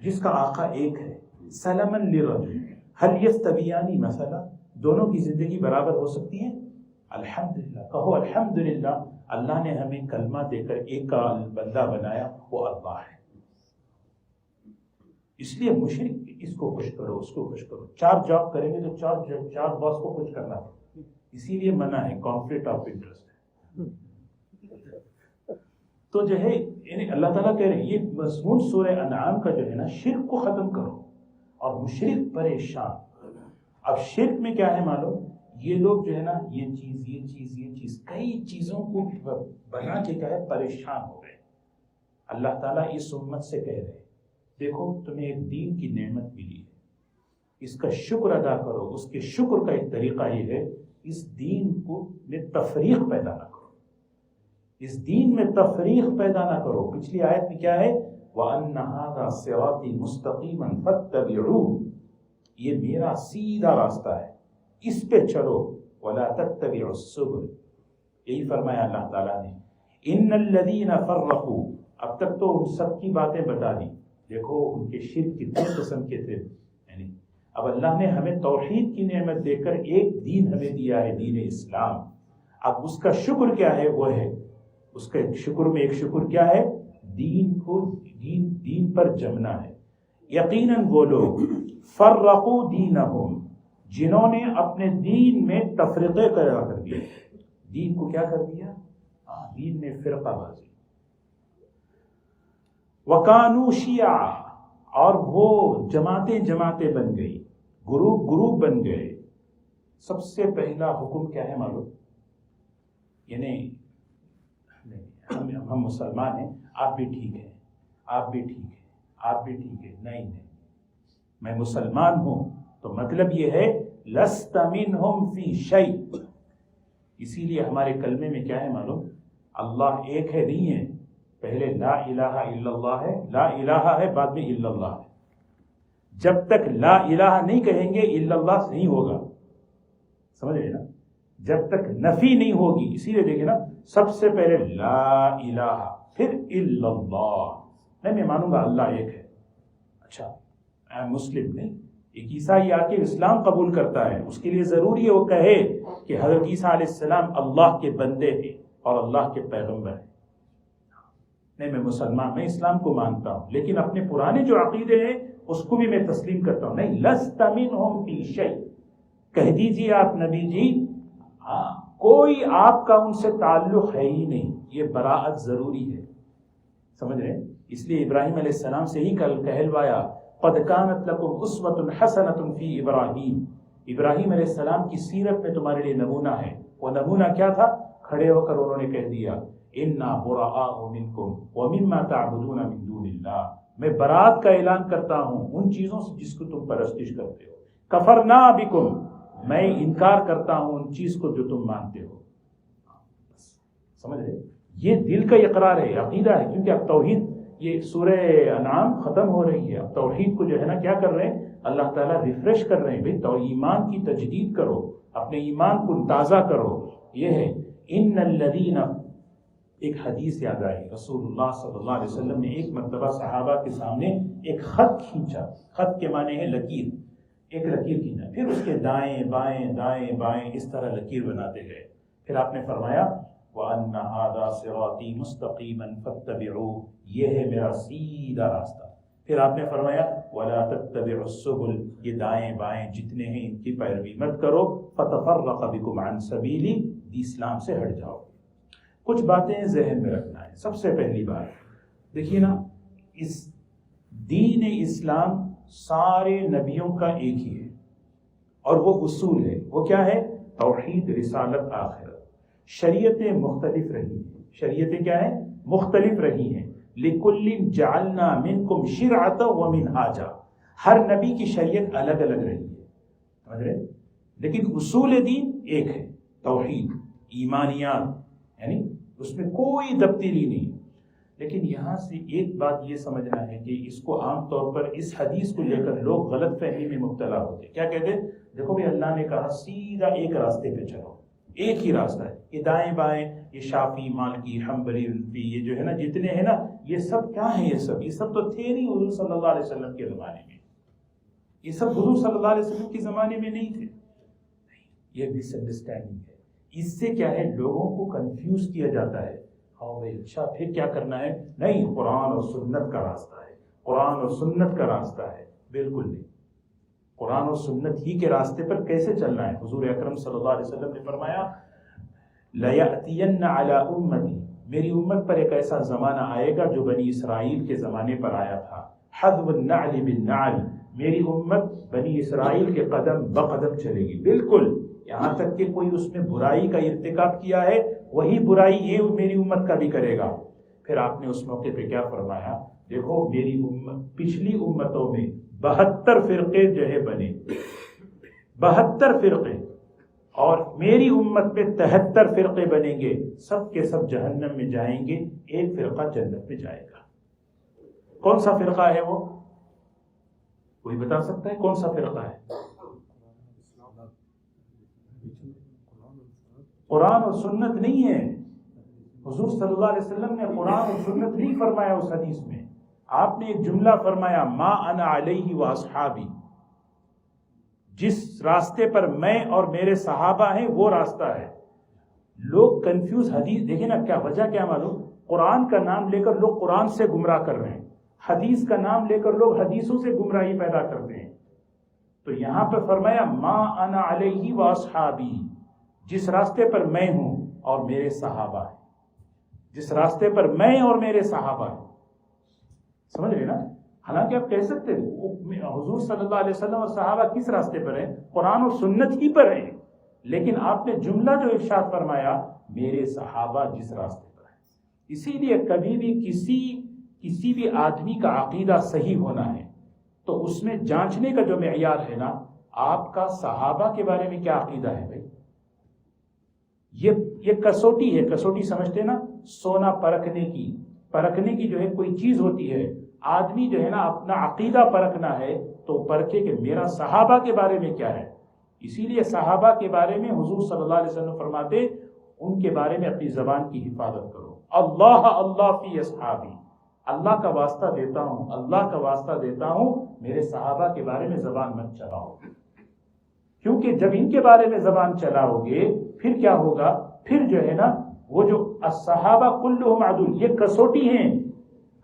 جس کا آقا ایک ہے۔ سلما لرجل هل یستویان مثلا، دونوں کی زندگی برابر ہو سکتی ہے؟ الحمدللہ، کہو الحمدللہ، اللہ نے ہمیں کلمہ دے کر ایک کا بندہ بنایا، وہ اللہ ہے۔ اس لیے مشرک اس کو خوش کرو، اس کو خوش کرو، 4 جاب کریں گے تو 4 باس کو خوش کرنا ہے، اسی لیے منع ہے، کانفلکٹ آف انٹرسٹ ہے۔ تو جو ہے یعنی اللہ تعالیٰ کہہ رہے ہیں یہ مضمون سورہ انعام کا جو ہے نا، شرک کو ختم کرو، اور مشرک پریشان۔ اب شرک میں کیا ہے معلوم؟ یہ لوگ جو ہے نا یہ چیز کئی چیزوں کو بنا کے کیا ہے پریشان ہو گئے۔ اللہ تعالیٰ اس امت سے کہہ رہے دیکھو تمہیں ایک دین کی نعمت ملی ہے، اس کا شکر ادا کرو۔ اس کے شکر کا ایک طریقہ یہ ہے اس دین کو میں تفریق پیدا نہ کرو، اس دین میں تفریق پیدا نہ کرو۔ پچھلی آیت میں کیا ہے؟ وَأَنَّ هَذَا صِرَاطِي مُسْتَقِيمًا فَاتَّبِعُوهُ، یہ میرا سیدھا راستہ ہے، اس پہ چلو۔ وَلَا تَتَّبِعُوا السُّبُلَ، یہی فرمایا اللہ تعالیٰ نے۔ إِنَّ الَّذِينَ فَرَّقُوا، اب تک تو ان سب کی باتیں بتا دی، دیکھو ان کے شرک کتنے قسم کے تھے، یعنی اب اللہ نے ہمیں توحید کی نعمت دے کر ایک دین ہمیں دیا ہے، دین اسلام۔ اب اس کا شکر کیا ہے؟ وہ ہے اس کا شکر میں ایک شکر کیا ہے؟ دین پر جمنا ہے۔ یقیناً وہ لوگ فرقوا دینہم، جنہوں نے اپنے دین میں تفریقے پیدا کر دیے، دین کو کیا کر دیا؟ دین میں فرقہ بازی۔ وَكَانُوا شِيَعًا، اور وہ جماعتیں بن گئی، گروپ بن گئے۔ سب سے پہلا حکم کیا ہے معلوم؟ یعنی ہم مسلمان ہیں، آپ بھی ٹھیک ہیں، آپ بھی ٹھیک ہیں، آپ بھی ٹھیک ہیں، نہیں میں مسلمان ہوں تو مطلب یہ ہے لست منہم فی شیء۔ اسی لیے ہمارے کلمے میں کیا ہے معلوم؟ اللہ ایک ہے نہیں ہے، پہلے لا الہ الا اللہ ہے، لا الہ ہے، بعد میں الا اللہ ہے۔ جب تک لا الہ نہیں کہیں گے الا اللہ نہیں ہوگا، سمجھ رہے نا؟ جب تک نفی نہیں ہوگی، اسی لیے دیکھیں نا سب سے پہلے لا الہ پھر الا اللہ۔ نہیں میں مانوں گا اللہ ایک ہے، اچھا مسلم نہیں، ایک عیسائی آ کے اسلام قبول کرتا ہے، اس کے لیے ضروری ہے وہ کہے کہ حضرت عیسیٰ علیہ السلام اللہ کے بندے ہیں اور اللہ کے پیغمبر ہیں۔ نہیں میں مسلمان، میں اسلام کو مانتا ہوں، لیکن اپنے پرانے جو عقیدے ہیں اس کو بھی میں تسلیم کرتا ہوں۔ نہیں لست منہم فی شیء، کہہ دیجیے آپ نبی جی کوئی آپ کا ان سے تعلق ہے ہی نہیں، یہ براءت ضروری ہے، سمجھ رہے ہیں؟ اس لیے ابراہیم علیہ السلام سے ہی کہلوایا قد کانت لکم اسوۃ حسنۃ فی ابراہیم، ابراہیم علیہ السلام کی سیرت میں تمہارے لیے نمونہ ہے۔ وہ نمونہ کیا تھا؟ کھڑے ہو کر انہوں نے کہہ دیا انا براء منکم ومما تعبدون من دون اللہ، میں برات کا اعلان کرتا ہوں ان چیزوں سے جس کو تم پرستش کرتے ہو۔ کفرنا بکم، میں انکار کرتا ہوں ان چیز کو جو تم مانتے ہو۔ سمجھ رہے؟ یہ دل کا اقرار ہے، عقیدہ ہے، کیونکہ اب توحید، یہ سورہ انعام ختم ہو رہی ہے، اب توحید کو جو ہے نا کیا کر رہے ہیں اللہ تعالیٰ ریفریش کر رہے ہیں، بھائی تو ایمان کی تجدید کرو، اپنے ایمان کو تازہ کرو۔ یہ ہے ان الذین ایک حدیث یاد آئی، رسول اللہ صلی اللہ علیہ وسلم نے ایک مرتبہ صحابہ کے سامنے ایک خط کھینچا، خط کے معنی ہے لکیر، ایک لکیر کھینچا، پھر اس کے دائیں بائیں دائیں بائیں اس طرح لکیر بناتے گئے، پھر آپ نے فرمایا وَأَنَّ هَذَا صِرَاطِي مُسْتَقِيمًا فَاتَّبِعُوهُ، یہ ہے میرا سیدھا راستہ، پھر آپ نے فرمایا وَلَا تَتَّبِعُوا السُّبُلَ، یہ دائیں بائیں جتنے ہیں ان کی پیروی مت کرو، فَتَفَرَّقَ بِكُمْ عَنْ سَبِيلِي، اسلام سے ہٹ جاؤ۔ کچھ باتیں ذہن میں رکھنا ہے۔ سب سے پہلی بات دیکھیے نا، اس دین اسلام سارے نبیوں کا ایک ہی ہے، اور وہ اصول ہے، وہ کیا ہے؟ توحید، رسالت، آخرت۔ شریعتیں مختلف رہی ہیں، شریعتیں کیا ہیں؟ مختلف رہی ہیں۔ لِكُلٍّ جَعَلْنَا مِنْكُمْ شِرْعَةً وَمِنْهَاجًا، ہر نبی کی شریعت الگ الگ رہی ہے، سمجھ رہے؟ لیکن اصول دین ایک ہے، توحید، ایمانیات، یعنی اس میں کوئی تبدیلی نہیں۔ لیکن یہاں سے ایک بات یہ سمجھنا ہے کہ اس کو عام طور پر اس حدیث کو لے کر لوگ غلط فہمی میں مبتلا ہوتے ہیں۔ کیا کہتے ہیں؟ دیکھو بھائی اللہ نے کہا سیدھا ایک راستے پہ چلو، ایک ہی راستہ ہے، یہ دائیں بائیں، یہ شافی، مالکی، حنبلی، حنفی، یہ جو ہے نا جتنے ہیں نا، یہ سب کیا ہیں؟ یہ سب تو تھے نہیں حضور صلی اللہ علیہ وسلم کے زمانے میں، یہ سب حضور صلی اللہ علیہ وسلم کے زمانے میں نہیں تھے۔ یہ مس انڈرسٹینڈنگ ہے، اس سے کیا ہے، لوگوں کو کنفیوز کیا جاتا ہے۔ ہاں بھائی اچھا پھر کیا کرنا ہے؟ نہیں، قرآن اور سنت کا راستہ ہے، قرآن اور سنت کا راستہ ہے۔ بالکل نہیں، قرآن اور سنت ہی کے راستے پر کیسے چلنا ہے؟ حضور اکرم صلی اللہ علیہ وسلم نے فرمایا لَيَأْتِيَنَّ عَلَىٰ أُمَّتِي، میری امت پر ایک ایسا زمانہ آئے گا جو بنی اسرائیل کے زمانے پر آیا تھا، حَذْوَ النَّعْلِ بِالنَّعْلِ، میری امت بنی اسرائیل کے قدم بقدم چلے گی، بالکل، یہاں تک کہ کوئی اس میں برائی کا ارتکاب کیا ہے وہی برائی یہ میری امت کا بھی کرے گا۔ پھر آپ نے اس موقع پہ کیا فرمایا؟ دیکھو میری امت، پچھلی امتوں میں 72 فرقے جو ہے بنے، 72 فرقے، اور میری امت میں 73 فرقے بنیں گے، سب کے سب جہنم میں جائیں گے، ایک فرقہ جنت میں جائے گا۔ کون سا فرقہ ہے وہ؟ کوئی بتا سکتا ہے کون سا فرقہ ہے؟ قرآن اور سنت نہیں ہے۔ حضور صلی اللہ علیہ وسلم نے قرآن اور سنت نہیں فرمایا اس حدیث میں، آپ نے ایک جملہ فرمایا ما انا علیہ واصحابی، جس راستے پر میں اور میرے صحابہ ہیں وہ راستہ ہے۔ لوگ کنفیوز، حدیث دیکھیں نا کیا وجہ، کیا معلوم؟ قرآن کا نام لے کر لوگ قرآن سے گمراہ کر رہے ہیں، حدیث کا نام لے کر لوگ حدیثوں سے گمراہی پیدا کرتے ہیں۔ تو یہاں پہ فرمایا ما انا علیہ واصحابی، جس راستے پر میں ہوں اور میرے صحابہ ہیں، جس راستے پر میں اور میرے صحابہ ہیں، سمجھ رہے نا؟ حالانکہ آپ کہہ سکتے ہیں حضور صلی اللہ علیہ وسلم اور صحابہ کس راستے پر ہیں؟ قرآن اور سنت ہی پر ہیں، لیکن آپ نے جملہ جو ارشاد فرمایا میرے صحابہ جس راستے پر ہیں۔ اسی لیے کبھی بھی کسی بھی آدمی کا عقیدہ صحیح ہونا ہے تو اس میں جانچنے کا جو معیار ہے نا، آپ کا صحابہ کے بارے میں کیا عقیدہ ہے بھائی؟ یہ کسوٹی ہے، کسوٹی سمجھتے نا، سونا پرکھنے کی جو ہے کوئی چیز ہوتی ہے، آدمی جو ہے نا اپنا عقیدہ پرکھنا ہے تو پرکھے کہ میرا صحابہ کے بارے میں کیا ہے۔ اسی لیے صحابہ کے بارے میں حضور صلی اللہ علیہ وسلم فرماتے ان کے بارے میں اپنی زبان کی حفاظت کرو، اللہ فی اصحابی، اللہ کا واسطہ دیتا ہوں، اللہ کا واسطہ دیتا ہوں میرے صحابہ کے بارے میں زبان مت چلاؤ، کیونکہ جب ان کے بارے میں زبان چلاؤ گے پھر کیا ہوگا؟ پھر جو ہے نا وہ جو الصحابہ کلہم عدول، یہ کسوٹی ہیں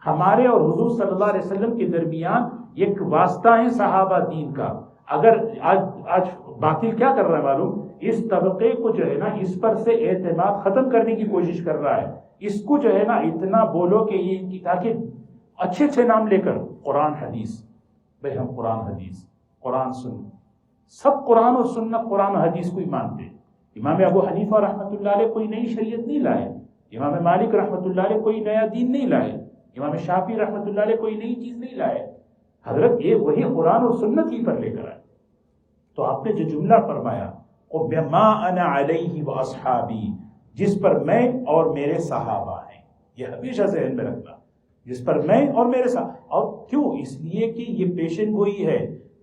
ہمارے اور حضور صلی اللہ علیہ وسلم کے درمیان، ایک واسطہ ہے صحابہ دین کا۔ اگر آج باطل کیا کر رہا ہے معلوم؟ اس طبقے کو جو ہے نا اس پر سے اعتماد ختم کرنے کی کوشش کر رہا ہے، اس کو جو ہے نا اتنا بولو کہ یہ تاکہ اچھے نام لے کر قرآن حدیث، بھائی ہم قرآن حدیث، قرآن سنت، سب قرآن اور سنت، قرآن و حدیث کو ہی مانتے ہیں۔ امام ابو حنیفہ رحمۃ اللہ علیہ کوئی نئی شریعت نہیں لائے، امام مالک رحمۃ اللہ علیہ کوئی نیا دین نہیں لائے، امام شافعی رحمۃ اللہ علیہ کوئی نئی چیز نہیں لائے، حضرت یہ وہی قرآن اور سنت ہی پر لے کر آئے۔ تو آپ نے جو جملہ فرمایا ما انا علیہ واصحابی، جس پر میں اور میرے صحابہ ہیں، یہ ہمیشہ ذہن میں رکھنا، جس پر میں اور میرے صحابہ۔ اور کیوں؟ اس لیے کہ یہ پیشن گوئی ہے،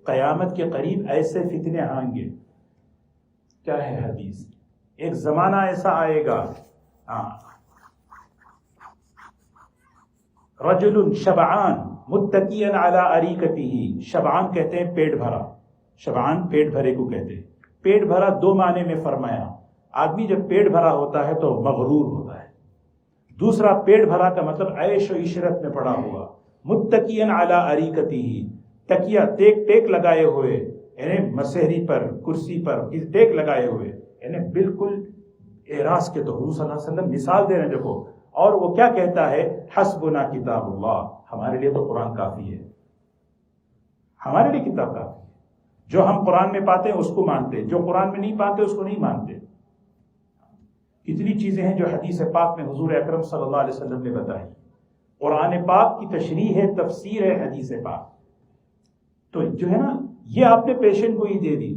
قیامت کے قریب ایسے فتنے آئیں گے۔ کیا ہے حدیث؟ ایک زمانہ ایسا آئے گا، رجل شبعان متکئا علی اریکتہ، شبعان کہتے ہیں پیٹ بھرا، شبعان پیٹ بھرے کو کہتے ہیں۔ پیٹ بھرا دو معنی میں فرمایا، آدمی جب پیٹ بھرا ہوتا ہے تو مغرور ہوتا ہے، دوسرا پیٹ بھرا کا مطلب عیش و عشرت میں پڑا ہوا، متکئا علی اریکتہ، تکیہ ٹیک لگائے ہوئے، یعنی مسہری پر، کرسی پر ٹیک لگائے ہوئے، یعنی بالکل اعراض کے تو حضور صلی اللہ علیہ وسلم مثال دے رہے ہیں۔ دیکھو، اور وہ کیا کہتا ہے، حسبنا کتاب اللہ، ہمارے لیے تو قرآن کافی ہے، ہمارے لیے کتاب کافی ہے، جو ہم قرآن میں پاتے ہیں اس کو مانتے ہیں، جو قرآن میں نہیں پاتے اس کو نہیں مانتے۔ کتنی چیزیں ہیں جو حدیث پاک میں حضور اکرم صلی اللہ علیہ وسلم نے بتائی، قرآن پاک کی تشریح ہے، تفسیر ہے حدیث پاک۔ تو جو ہے نا، یہ آپ نے پیشن گوئی دے دی،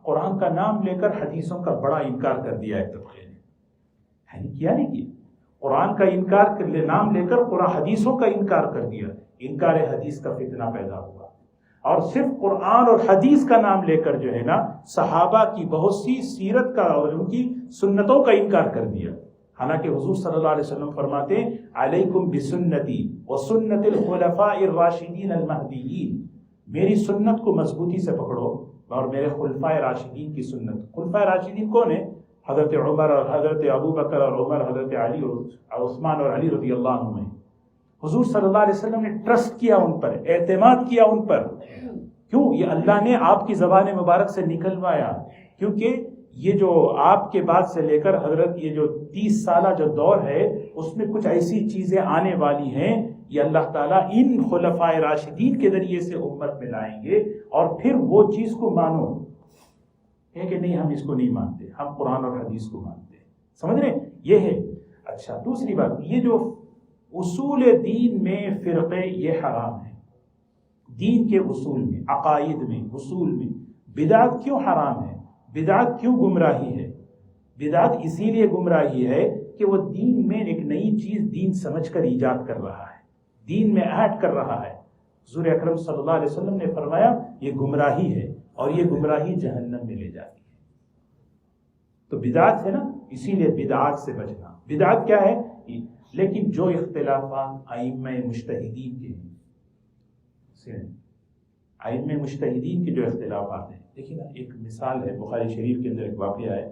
قرآن کا نام لے کر حدیثوں کا بڑا انکار کر دیا ایک طبقے نے، کیا نہیں کیا؟ قرآن کا انکار کر لے، نام لے کر قرآن حدیثوں کا انکار کر دیا، انکار حدیث کا فتنہ پیدا ہوا، اور صرف قرآن اور حدیث کا نام لے کر جو ہے نا صحابہ کی بہت سی سیرت کا اور ان کی سنتوں کا انکار کر دیا۔ حالانکہ حضور صلی اللہ علیہ وسلم فرماتے ہیں علیکم بسنتی وسنت الخلفاء الراشدین المہدیین، میری سنت کو مضبوطی سے پکڑو اور میرے خلفاء راشدین کی سنت۔ خلفاء راشدین کون ہیں؟ حضرت عمر اور حضرت ابو بکر اور عمر، حضرت علی اور عثمان اور علی رضی اللہ عنہ ہیں۔ حضور صلی اللہ علیہ وسلم نے ٹرسٹ کیا ان پر، اعتماد کیا ان پر، کیوں؟ یہ اللہ نے آپ کی زبان مبارک سے نکلوایا، کیونکہ یہ جو آپ کے بعد سے لے کر حضرت یہ جو 30 سالہ جو دور ہے اس میں کچھ ایسی چیزیں آنے والی ہیں، یہ اللہ تعالیٰ ان خلفاء راشدین کے ذریعے سے امت میں لائیں گے، اور پھر وہ چیز کو مانو کہ نہیں ہم اس کو نہیں مانتے، ہم قرآن اور حدیث کو مانتے ہیں، سمجھ رہے ہیں؟ یہ ہے۔ اچھا، دوسری بات، یہ جو اصول دین میں فرقے یہ حرام ہے، دین کے اصول میں، عقائد میں، اصول میں بدعت کیوں حرام ہے؟ بدعت کیوں گمراہی ہے؟ بدعت اسی لیے گمراہی ہے کہ وہ دین میں ایک نئی چیز دین سمجھ کر ایجاد کر رہا ہے، دین میں ایڈ کر رہا ہے۔ حضور اکرم صلی اللہ علیہ وسلم نے فرمایا یہ گمراہی ہے، اور یہ گمراہی جہنم میں لے جاتی ہے۔ تو بدعت ہے نا، اسی لیے بدعات سے بچنا۔ بدعت کیا ہے؟ لیکن جو اختلافات ائمہ مجتہدین کے ہیں، ائمہ مجتہدین کے جو اختلافات ہیں، دیکھیں نا، ایک مثال ہے بخاری شریف کے اندر ایک واقعہ ہے،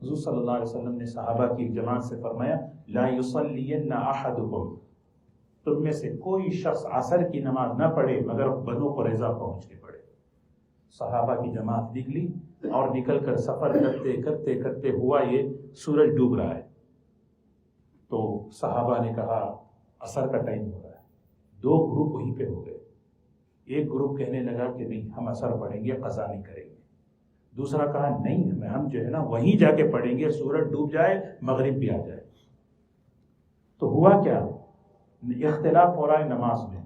حضور صلی اللہ علیہ وسلم نے صحابہ کی ایک جماعت سے فرمایا لا یصلین احدکم، تم میں سے کوئی شخص عصر کی نماز نہ پڑھے مگر بنو قریظہ پہنچ کے پڑھے۔ صحابہ کی جماعت نکلی اور نکل کر سفر کرتے کرتے کرتے ہوا یہ سورج ڈوب رہا ہے، تو صحابہ نے کہا عصر کا ٹائم ہو رہا ہے، دو گروپ وہیں پہ ہو گئے۔ ایک گروپ کہنے لگا کہ نہیں ہم عصر پڑھیں گے، قضا نہیں کریں گے، دوسرا کہا نہیں ہم جو ہے نا وہیں جا کے پڑھیں گے، سورج ڈوب جائے مغرب بھی آ جائے۔ تو ہوا کیا؟ اختلاف ہو رہا ہے نماز میں۔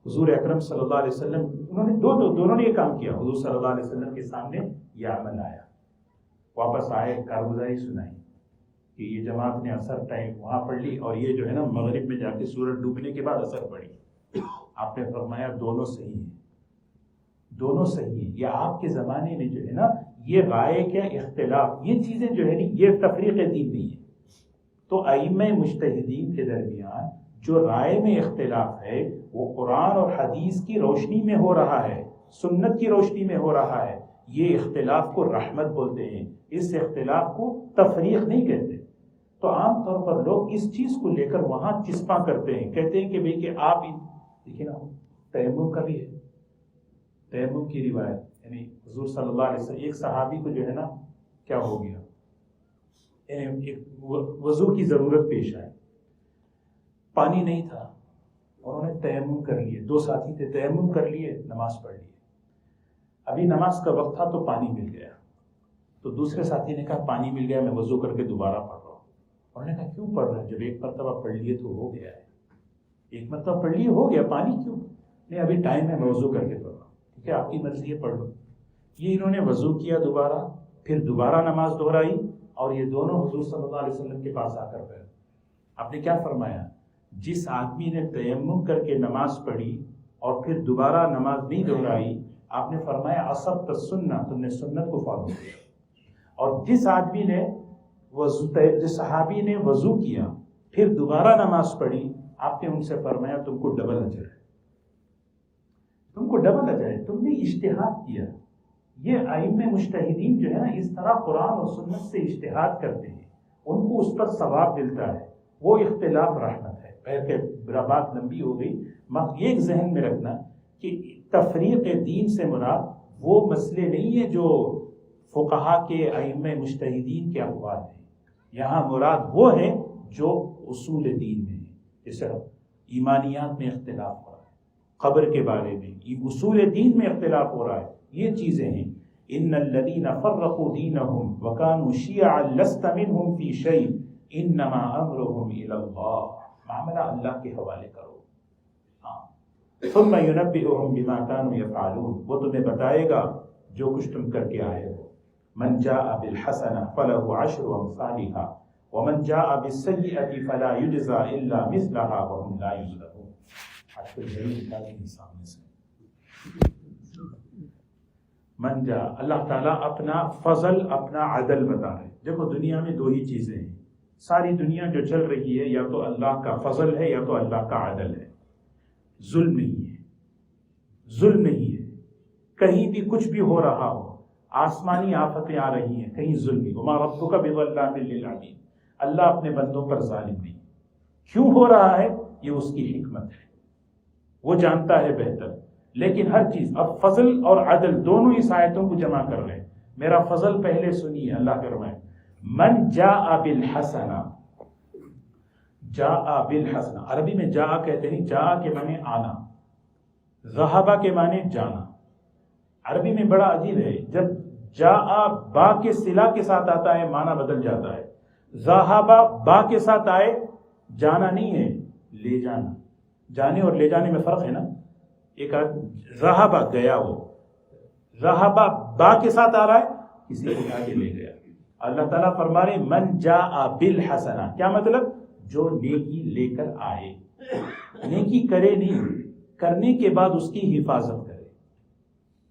حضور اکرم صلی اللہ علیہ وسلم انہوں نے دونوں نے یہ کام کیا، حضور صلی اللہ علیہ وسلم کے سامنے یہ عمل آیا، واپس آئے، کارگزاری سنائی کہ یہ جماعت نے عصر ٹائم وہاں پڑھ لی اور یہ جو ہے نا مغرب میں جا کے سورج ڈوبنے کے بعد عصر پڑھی۔ آپ نے فرمایا دونوں صحیح ہیں، دونوں صحیح ہیں۔ یہ آپ کے زمانے میں جو ہے نا یہ رائے کے اختلاف، یہ چیزیں جو ہے نا یہ تفریق دین نہیں ہے۔ تو ائمہ مجتہدین کے درمیان جو رائے میں اختلاف ہے وہ قرآن اور حدیث کی روشنی میں ہو رہا ہے، سنت کی روشنی میں ہو رہا ہے۔ یہ اختلاف کو رحمت بولتے ہیں، اس اختلاف کو تفریق نہیں کہتے۔ تو عام طور پر لوگ اس چیز کو لے کر وہاں چسپاں کرتے ہیں، کہتے ہیں کہ بھئی کہ آپ دیکھیں نا، تیمم کا بھی ہے، تیمم کی روایت، یعنی حضور صلی اللہ علیہ وسلم ایک صحابی کو جو ہے نا کیا ہو گیا، یعنی ایک وضو کی ضرورت پیش آئی، پانی نہیں تھا، انہوں نے تیمم کر لیے، دو ساتھی تھے، تیمم کر لیے، نماز پڑھ لیے۔ ابھی نماز کا وقت تھا تو پانی مل گیا، تو دوسرے ساتھی نے کہا پانی مل گیا، میں وضو کر کے دوبارہ پڑھ رہا ہوں۔ انہوں نے کہا کیوں پڑھ رہے ہیں؟ جب ایک مرتبہ پڑھ لیے تو ہو گیا ہے، ایک مرتبہ پڑھ لیے ہو گیا، پانی کیوں؟ نہیں ابھی ٹائم ہے، میں وضو کر کے پڑھ رہا ہوں۔ ٹھیک ہے، آپ کی مرضی ہے، پڑھ لو۔ یہ انہوں نے وضو کیا دوبارہ، پھر دوبارہ نماز دہرائی، اور یہ دونوں حضور صلی اللہ علیہ وسلم کے پاس آ کر بیٹھے۔ آپ نے کیا فرمایا؟ جس آدمی نے تیمم کر کے نماز پڑھی اور پھر دوبارہ نماز نہیں دہرائی، آپ نے فرمایا اصبت السنہ، تم نے سنت کو فالو کیا۔ اور جس آدمی نے جس صحابی نے وضو کیا پھر دوبارہ نماز پڑھی، آپ نے ان سے فرمایا تم کو ڈبل اجر ہے، تم کو ڈبل اجر ہے، تم نے اجتہاد کیا۔ یہ ائمہ مجتہدین جو ہے نا اس طرح قرآن اور سنت سے اجتہاد کرتے ہیں، ان کو اس پر ثواب ملتا ہے، وہ اختلاف رحمت ہے۔ پھر بات لمبی ہو گئی، یہ ایک ذہن میں رکھنا کہ تفریق دین سے مراد وہ مسئلے نہیں ہے جو فقہا کے ائمہ مجتہدین کے اقوال ہیں، یہاں مراد وہ ہیں جو اصول دین میں ہیں۔ جیسے ایمانیات میں اختلاف ہو رہا ہے، قبر کے بارے میں، اصول دین میں اختلاف ہو رہا ہے، یہ چیزیں ہیں۔ ان الذین فرقوا دینہم وکانوا شیعا لست منہم فی شیء انما امرهم الی اللہ، معاملہ اللہ کے حوالے کرو۔ ثم ينبئهم بما كانوا يفعلون، وہ تمہیں بتائے گا جو کچھ تم کر کے آئے ہو۔ من جاء بالحسنہ فلہ عشر امثالها ومن جاء بالسیئۃ فلا یجزى الا مثلها وهم لا یظلمون۔ آج کل یہی نکال کے سامنے سے من جاء، اللہ تعالیٰ اپنا فضل اپنا عدل بتا رہے۔ دیکھو دنیا میں دو ہی چیزیں ہیں، ساری دنیا جو چل رہی ہے یا تو اللہ کا فضل ہے یا تو اللہ کا عدل ہے، ظلم نہیں ہے، ظلم نہیں ہے۔ کہیں بھی کچھ بھی ہو رہا ہو، آسمانی آفتیں آ رہی ہیں، کہیں ظلم نہیں۔ وما ربک بظلام للعبید، اللہ اپنے بندوں پر ظالم نہیں۔ کیوں ہو رہا ہے یہ اس کی حکمت ہے، وہ جانتا ہے بہتر۔ لیکن ہر چیز، اب فضل اور عدل دونوں اس آیتوں کو جمع کر رہے ہیں۔ میرا فضل پہلے سنیے، اللہ فرمائے من جاء بالحسنہ، جاء بالحسنہ، عربی میں جاء کہتے ہیں، جاء کے معنی آنا، ذہبہ کے معنی جانا۔ عربی میں بڑا عجیب ہے، جب جاء با کے صلہ کے ساتھ آتا ہے معنی بدل جاتا ہے، ذہبہ با کے ساتھ آئے جانا نہیں ہے، لے جانا۔ جانے اور لے جانے میں فرق ہے نا، ایک ذہبہ گیا، وہ ذہبہ با کے ساتھ آ رہا ہے، کسی کو اٹھا کے لے گیا۔ اللہ تعالیٰ فرما رہے من جاء بالحسنہ، کیا مطلب؟ جو نیکی لے کر آئے، نیکی کرے نہیں، کرنے کے بعد اس کی حفاظت کرے،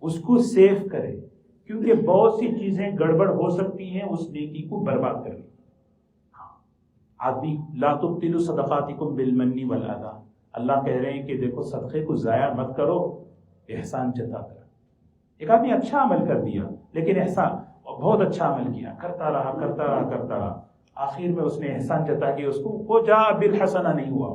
اس کو سیف کرے، کیونکہ بہت سی چیزیں گڑبڑ ہو سکتی ہیں اس نیکی کو برباد کرنے۔ آدمی لا تبطلوا صدقاتکم بالمن والاذی، اللہ کہہ رہے ہیں کہ دیکھو صدقے کو ضائع مت کرو، احسان جتا کر۔ ایک آدمی اچھا عمل کر دیا لیکن احسان، بہت اچھا عمل کیا، کرتا رہا کرتا رہا کرتا رہا، آخر میں اس نے احسان جتا کہ اس کو وہ جاء بالحسنہ نہیں ہوا،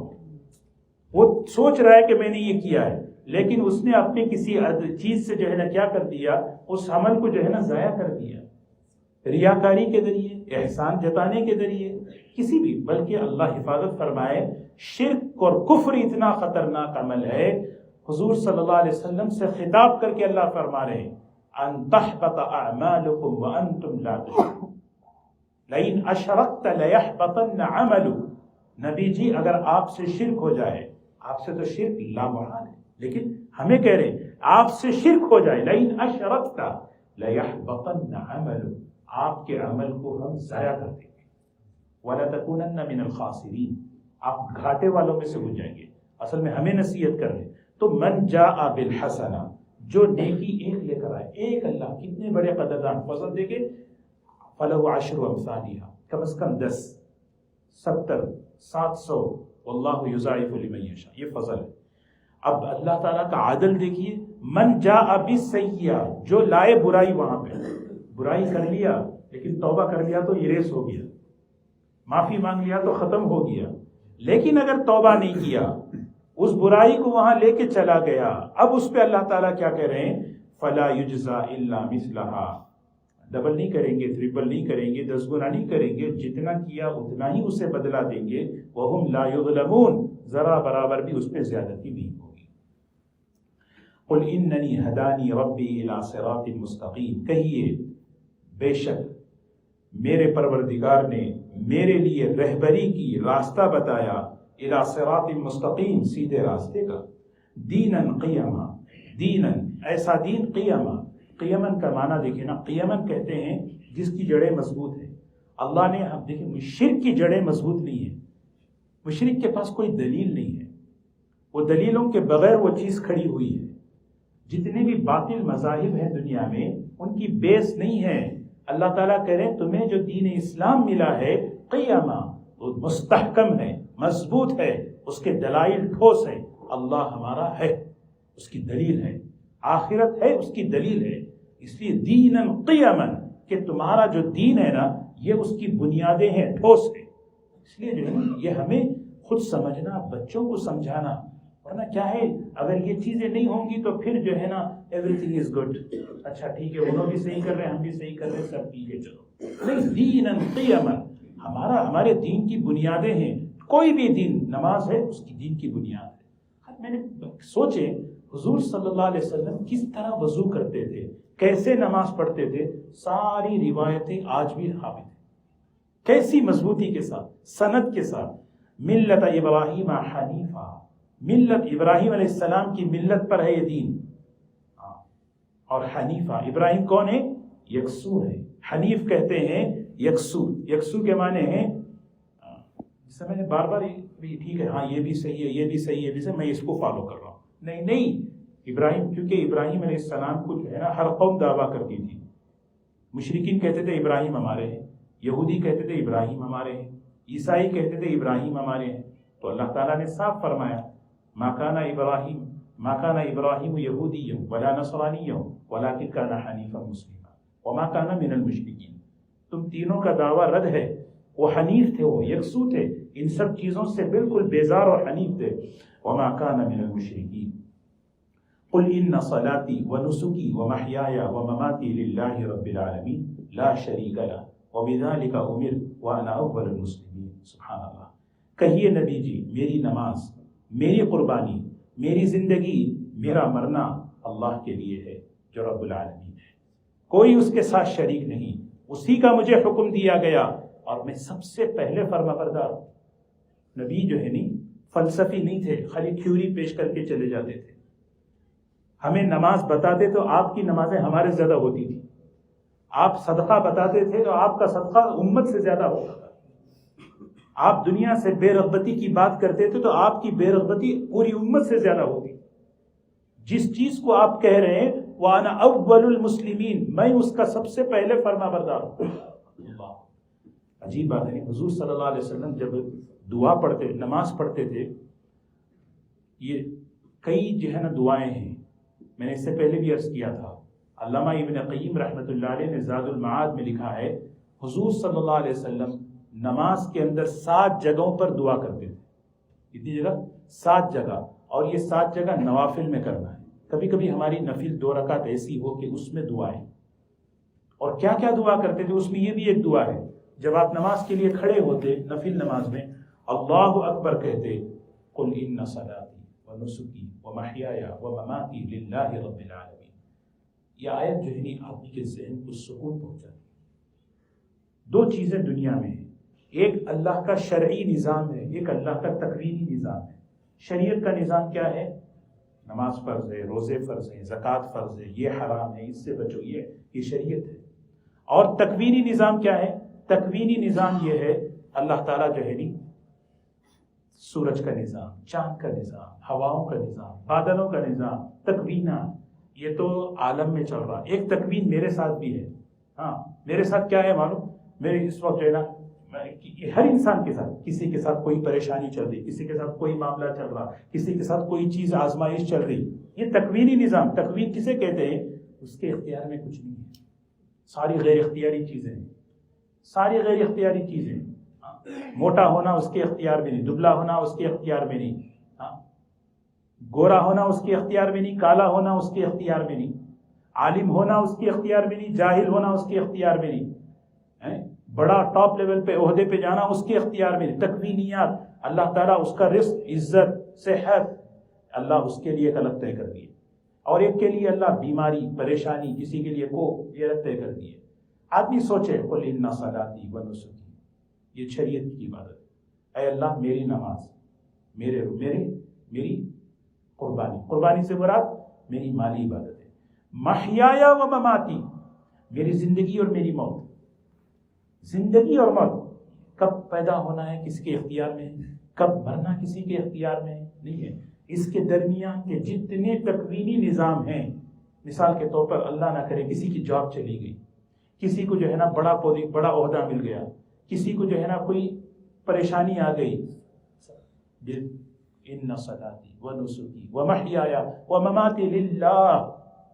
وہ سوچ رہا ہے کہ میں نے یہ کیا ہے، لیکن اس نے اپنے کسی چیز سے جو ہے نا کیا کر دیا، اس عمل کو جو ہے نا ضائع کر دیا، ریاکاری کے ذریعے، احسان جتانے کے ذریعے، کسی بھی۔ بلکہ اللہ حفاظت فرمائے، شرک اور کفر اتنا خطرناک عمل ہے، حضور صلی اللہ علیہ وسلم سے خطاب کر کے اللہ فرما رہے ہیں ان تحبط اعمالکم وانتم لا تشعرون، لئن اشرکت لیحبطن عملک۔ نبی جی اگر آپ سے شرک ہو جائے، آپ سے تو شرک لامحال ہے، لیکن ہمیں کہہ رہے ہیں آپ سے شرک ہو جائے، لئن اشرکت لیحبطن عملک، آپ کے عمل کو ہم ضائع کر دیں گے، وَلَتَكُونَنَّ مِنَ الْخَاسِرِينَ، آپ گھاٹے والوں میں سے ہو جائیں گے۔ اصل میں ہمیں نصیحت کر رہے ہیں۔ تو من جاء بالحسنہ، جو نیکی ایک لے کر آئے، ایک، اللہ کتنے بڑے قدردان، فضل دے کے فلہ عشر امثالها، کم از کم 10، 70، 700، واللہ یضاعف لمن یشاء، یہ فضل ہے۔ اب اللہ تعالیٰ کا عدل دیکھیے، من جاء بالسیئہ، جو لائے برائی، وہاں پہ برائی کر لیا لیکن توبہ کر لیا تو اریز ہو گیا، معافی مانگ لیا تو ختم ہو گیا، لیکن اگر توبہ نہیں کیا، اس برائی کو وہاں لے کے چلا گیا، اب اس پہ اللہ تعالیٰ کیا کہہ رہے ہیں، فلا یجزا الا مثلہا، ڈبل نہیں کریں گے، ٹرپل نہیں کریں گے، 10 گنا نہیں کریں گے، جتنا کیا اتنا ہی اسے بدلہ دیں گے، وہم لا یظلمون، ذرا برابر بھی اس پہ زیادتی نہیں ہوگی۔ قل اننی ہدانی ربی الی صراط مستقیم، کہیے بے شک میرے پروردگار نے میرے لیے رہبری کی، راستہ بتایا، الی صراط مستقیم، سیدھے راستے کا، دینن قیما، دینن ایسا دین، قیما، قیمن کا معنی دیکھیں نا، قیمن کہتے ہیں جس کی جڑیں مضبوط ہیں۔ اللہ نے، ہم دیکھیں مشرک کی جڑیں مضبوط نہیں ہیں، مشرک کے پاس کوئی دلیل نہیں ہے، وہ دلیلوں کے بغیر وہ چیز کھڑی ہوئی ہے۔ جتنے بھی باطل مذاہب ہیں دنیا میں، ان کی بیس نہیں ہے۔ اللہ تعالیٰ کہہ رہے ہیں تمہیں جو دین اسلام ملا ہے، قیما، وہ مستحکم ہے، مضبوط ہے، اس کے دلائل ٹھوس ہیں. اللہ ہمارا ہے اس کی دلیل ہے, آخرت ہے اس کی دلیل ہے. اس لیے دینا قیما کہ تمہارا جو دین ہے نا یہ اس کی بنیادیں ہیں, ٹھوس ہے. اس لیے جو ہے نا یہ ہمیں خود سمجھنا, بچوں کو سمجھانا. ورنہ کیا ہے اگر یہ چیزیں نہیں ہوں گی تو پھر جو ہے نا ایوری تھنگ از گڈ, اچھا ٹھیک ہے انہوں بھی صحیح کر رہے ہیں ہم بھی صحیح کر رہے ہیں سب ٹھیک ہے چلو. نہیں, دینا قیما ہمارے دین کی بنیادیں ہیں. کوئی بھی دین, نماز ہے اس کی دین کی بنیاد ہے. میں نے سوچے حضور صلی اللہ علیہ وسلم کس طرح وضو کرتے تھے, کیسے نماز پڑھتے تھے, ساری روایتیں آج بھی ثابت ہیں کیسی مضبوطی کے ساتھ, سند کے ساتھ. ملت ابراہیم حنیفہ, ملت ابراہیم علیہ السلام کی ملت پر ہے یہ دین. اور حنیفہ, ابراہیم کون ہے؟ یکسو ہے. حنیف کہتے ہیں یکسو, یکسو کے معنی ہیں میں نے بار بار ٹھیک ہے ہاں یہ بھی صحیح ہے یہ بھی صحیح ہے, جیسے میں اس کو فالو کر رہا ہوں. نہیں, ابراہیم, کیونکہ ابراہیم علیہ السلام کو جو ہے نا ہر قوم دعویٰ کرتی تھی. مشرکین کہتے تھے ابراہیم ہمارے ہیں, یہودی کہتے تھے ابراہیم ہمارے ہیں, عیسائی کہتے تھے ابراہیم ہمارے ہیں. تو اللہ تعالیٰ نے صاف فرمایا ما کان ابراہیم یہودیا ولا نصرانیا ولکن کان حنیفا مسلما وما کان من المشرکین. تم تینوں کا دعویٰ رد ہے. وہ حنیف تھے, وہ یکسو تھے, ان سب چیزوں سے بالکل بیزار اور حنیف تھے. وما کان من المشرکین قل ان صلاتي ونسكي ومحياي ومماتي لله رب العالمين لا شريك له وبذلك امرت وانا اول المسلمين. سبحان اللہ. کہیے نبی جی میری نماز, میری قربانی, میری زندگی, میرا مرنا اللہ کے لیے ہے جو رب العالمین ہے, کوئی اس کے ساتھ شریک نہیں, اسی کا مجھے حکم دیا گیا اور میں سب سے پہلے فرما بردار ہوں. نبی جو ہے نہیں فلسفی نہیں تھے, خالی تھیوری پیش کر کے چلے جاتے تھے. ہمیں نماز بتاتے تو آپ کی نمازیں ہمارے زیادہ ہوتی تھی. آپ صدقہ بتاتے تھے تو آپ کا صدقہ امت سے زیادہ ہوتا تھا. آپ دنیا سے بے رغبتی کی بات کرتے تھے تو آپ کی بے رغبتی پوری امت سے زیادہ ہوتی. جس چیز کو آپ کہہ رہے ہیں وَأَنَا أَوَّلُ الْمُسْلِمِينَ, میں اس کا سب سے پہلے فرما بردار ہوں. اللہ, عجیب بات ہے. حضور صلی اللہ علیہ وسلم جب دعا پڑھتے, نماز پڑھتے تھے, یہ کئی جو ہے نا دعائیں ہیں, میں نے اس سے پہلے بھی عرض کیا تھا. علامہ ابن قیم رحمۃ اللہ علیہ نے زاد المعاد میں لکھا ہے حضور صلی اللہ علیہ وسلم نماز کے اندر 7 جگہوں پر دعا کرتے تھے. کتنی جگہ؟ 7 جگہ. اور یہ 7 جگہ نوافل میں کرنا ہے. کبھی کبھی ہماری نفل 2 رکعت ایسی ہو کہ اس میں دعائیں. اور کیا کیا دعا کرتے تھے, اس میں یہ بھی ایک دعا ہے. جب آپ نماز کے لیے کھڑے ہوتے نفل نماز میں, اللہ اکبر کہتے, قل ان صلاتی ونسکی ومحیایا ومماتی للہ رب العالمین. یہ آیت جو ہے آدمی کے ذہن کو سکون پہنچاتی. 2 چیزیں دنیا میں ہیں, ایک اللہ کا شرعی نظام ہے, ایک اللہ کا تکوینی نظام ہے. شریعت کا نظام کیا ہے؟ نماز فرض ہے, روزے فرض ہیں, زکوٰۃ فرض ہے, یہ حرام ہے, اس سے بچو, یہ شریعت ہے. اور تکوینی نظام کیا ہے؟ تکوینی نظام یہ ہے اللہ تعالیٰ جو ہے نہیں سورج کا نظام, چاند کا نظام, ہواؤں کا نظام, بادلوں کا نظام, تکوینہ. یہ تو عالم میں چل رہا. ایک تکوین میرے ساتھ بھی ہے. ہاں, میرے ساتھ کیا ہے معلوم؟ میرے اس وقت جو ہے نا ہر انسان کے ساتھ, کسی کے ساتھ کوئی پریشانی چل رہی, کسی کے ساتھ کوئی معاملہ چل رہا, کسی کے ساتھ کوئی چیز آزمائش چل رہی. یہ تکوینی نظام. تکوین کسے کہتے ہیں؟ اس کے اختیار میں کچھ نہیں ہے. ساری غیر اختیاری چیزیں ہیں, ساری غیر اختیاری چیزیں. موٹا ہونا اس کے اختیار میں نہیں, دبلا ہونا اس کے اختیار میں نہیں, گورا ہونا اس کے اختیار میں نہیں, کالا ہونا اس کے اختیار میں نہیں, عالم ہونا اس کے اختیار میں نہیں, جاہل ہونا اس کے اختیار میں نہیں, بڑا ٹاپ لیول پہ عہدے پہ جانا اس کے اختیار میں نہیں. تکوینیات اللہ تعالیٰ اس کا رزق, عزت, صحت اللہ اس کے لیے ایک الگ طے کر دیے, اور ایک کے لیے اللہ بیماری, پریشانی, کسی کے لیے یہ الگ طے کر دیے. آدمی سوچے قل ان صلاتی ونسکی, یہ شریعت کی عبادت ہے. اے اللہ میری نماز, میری قربانی سے مراد میری مالی عبادت ہے. محیایا و مماتی, میری زندگی اور میری موت. زندگی اور موت, کب پیدا ہونا ہے کسی کے اختیار میں ہے, کب مرنا کسی کے اختیار میں نہیں ہے. اس کے درمیان کے جتنے تکوینی نظام ہیں, مثال کے طور پر اللہ نہ کرے کسی کی جاب چلی گئی, کسی کو جو ہے نا بڑا عہدہ مل گیا, کسی کو جو ہے نا کوئی پریشانی آ گئی, ان صلاتی و نسکی و محیایا و مماتی للہ،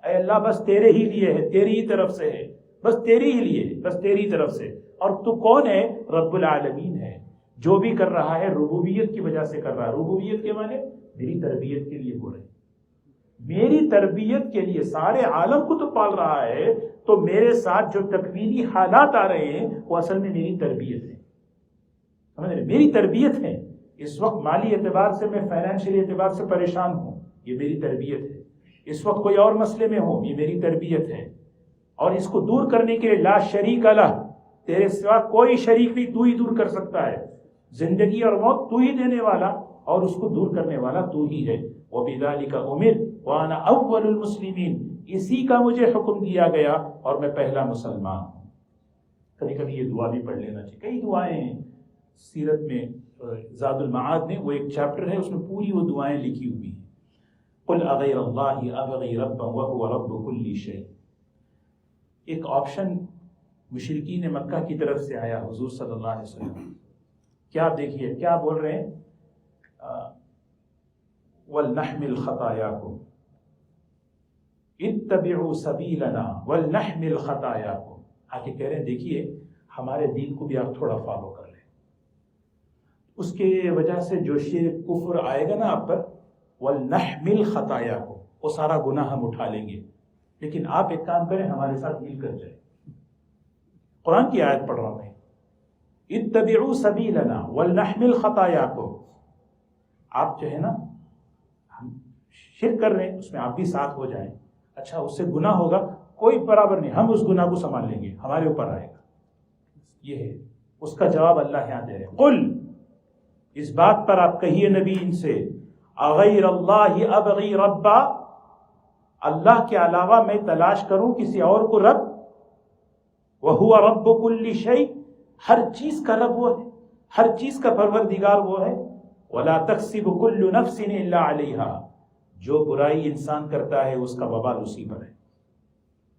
اے اللہ بس تیرے ہی لیے ہے، تیری ہی طرف سے ہے، بس تیری ہی لیے، بس تیری طرف سے. اور تو کون ہے؟ رب العالمین ہے. جو بھی کر رہا ہے ربوبیت کی وجہ سے کر رہا ہے. ربوبیت کے معنی میری تربیت کے لیے ہو رہے ہیں، میری تربیت کے لیے. سارے عالم کو تو پال رہا ہے، تو میرے ساتھ جو تکوینی حالات آ رہے ہیں وہ اصل میں میری تربیت ہے، سمجھ رہے؟ میری تربیت ہے. اس وقت مالی اعتبار سے میں فائنینشلی اعتبار سے پریشان ہوں، یہ میری تربیت ہے. اس وقت کوئی اور مسئلے میں ہوں، یہ میری تربیت ہے. اور اس کو دور کرنے کے لیے لا شریک الہ، تیرے سوا کوئی شریک نہیں، تو ہی دور کر سکتا ہے. زندگی اور موت تو ہی دینے والا اور اس کو دور کرنے والا تو ہی ہے. وَبِذَلِكَ أُمِرْتُ وَأَنَا أَوَّلُ الْمُسْلِمِينَ، اسی کا مجھے حکم دیا گیا اور میں پہلا مسلمان ہوں. کبھی کبھی یہ دعا بھی پڑھ لینا چاہیے. کئی دعائیں ہیں سیرت میں، زاد المعاد میں وہ ایک چیپٹر ہے، اس میں پوری وہ دعائیں لکھی ہوئی ہیں. قُلْ أَغَيْرَ اللَّهِ أَبْغِي رَبًّا وَهُوَ رَبُّ كُلِّ شَيْءٍ. ایک آپشن مشرکین مکہ کی طرف سے آیا حضور صلی اللہ علیہ وسلم. کیا دیکھیے کیا بول رہے ہیں؟ وَلْنَحْمِلْ خَطَايَاكُمْ اتَّبِعُوا سَبِيلَنَا وَلْنَحْمِلْ خَطَايَاكُمْ. آگے کہہ رہے ہیں دیکھیے ہمارے دین کو بھی آپ تھوڑا فالو کر لیں. اس کے وجہ سے جو شرک کفر آئے گا نا آپ پر، وَلْنَحْمِلْ خَطَايَاكُمْ، وہ سارا گناہ ہم اٹھا لیں گے، لیکن آپ ایک کام کریں ہمارے ساتھ مل کر جائیں. قرآن کی آیت پڑھ رہا ہوں میں، اتبعوا سبیلنا ولنحمل خطایاکم. آپ جو ہے نا ہم شرک کر رہے ہیں، اس میں آپ بھی ساتھ ہو جائیں. اچھا اس سے گناہ ہوگا کوئی برابر نہیں، ہم اس گناہ کو سنبھال لیں گے، ہمارے اوپر آئے گا. یہ ہے اس کا جواب اللہ یہاں دے رہے ہیں. قل، اس بات پر آپ کہیے نبی ان سے، اغیر اللہ ابغی ربا، اللہ کے علاوہ میں تلاش کروں کسی اور کو رب. وَهُوَ رَبُّ كُلِّ شَيْءٍ، ہر چیز کا رب وہ ہے، ہر چیز کا پروردگار وہ ہے. وَلَا تَكْسِبُ كُلُّ نَفْسٍ إِلَّا عَلَيْهَا، جو برائی انسان کرتا ہے اس کا وبال اسی پر ہے.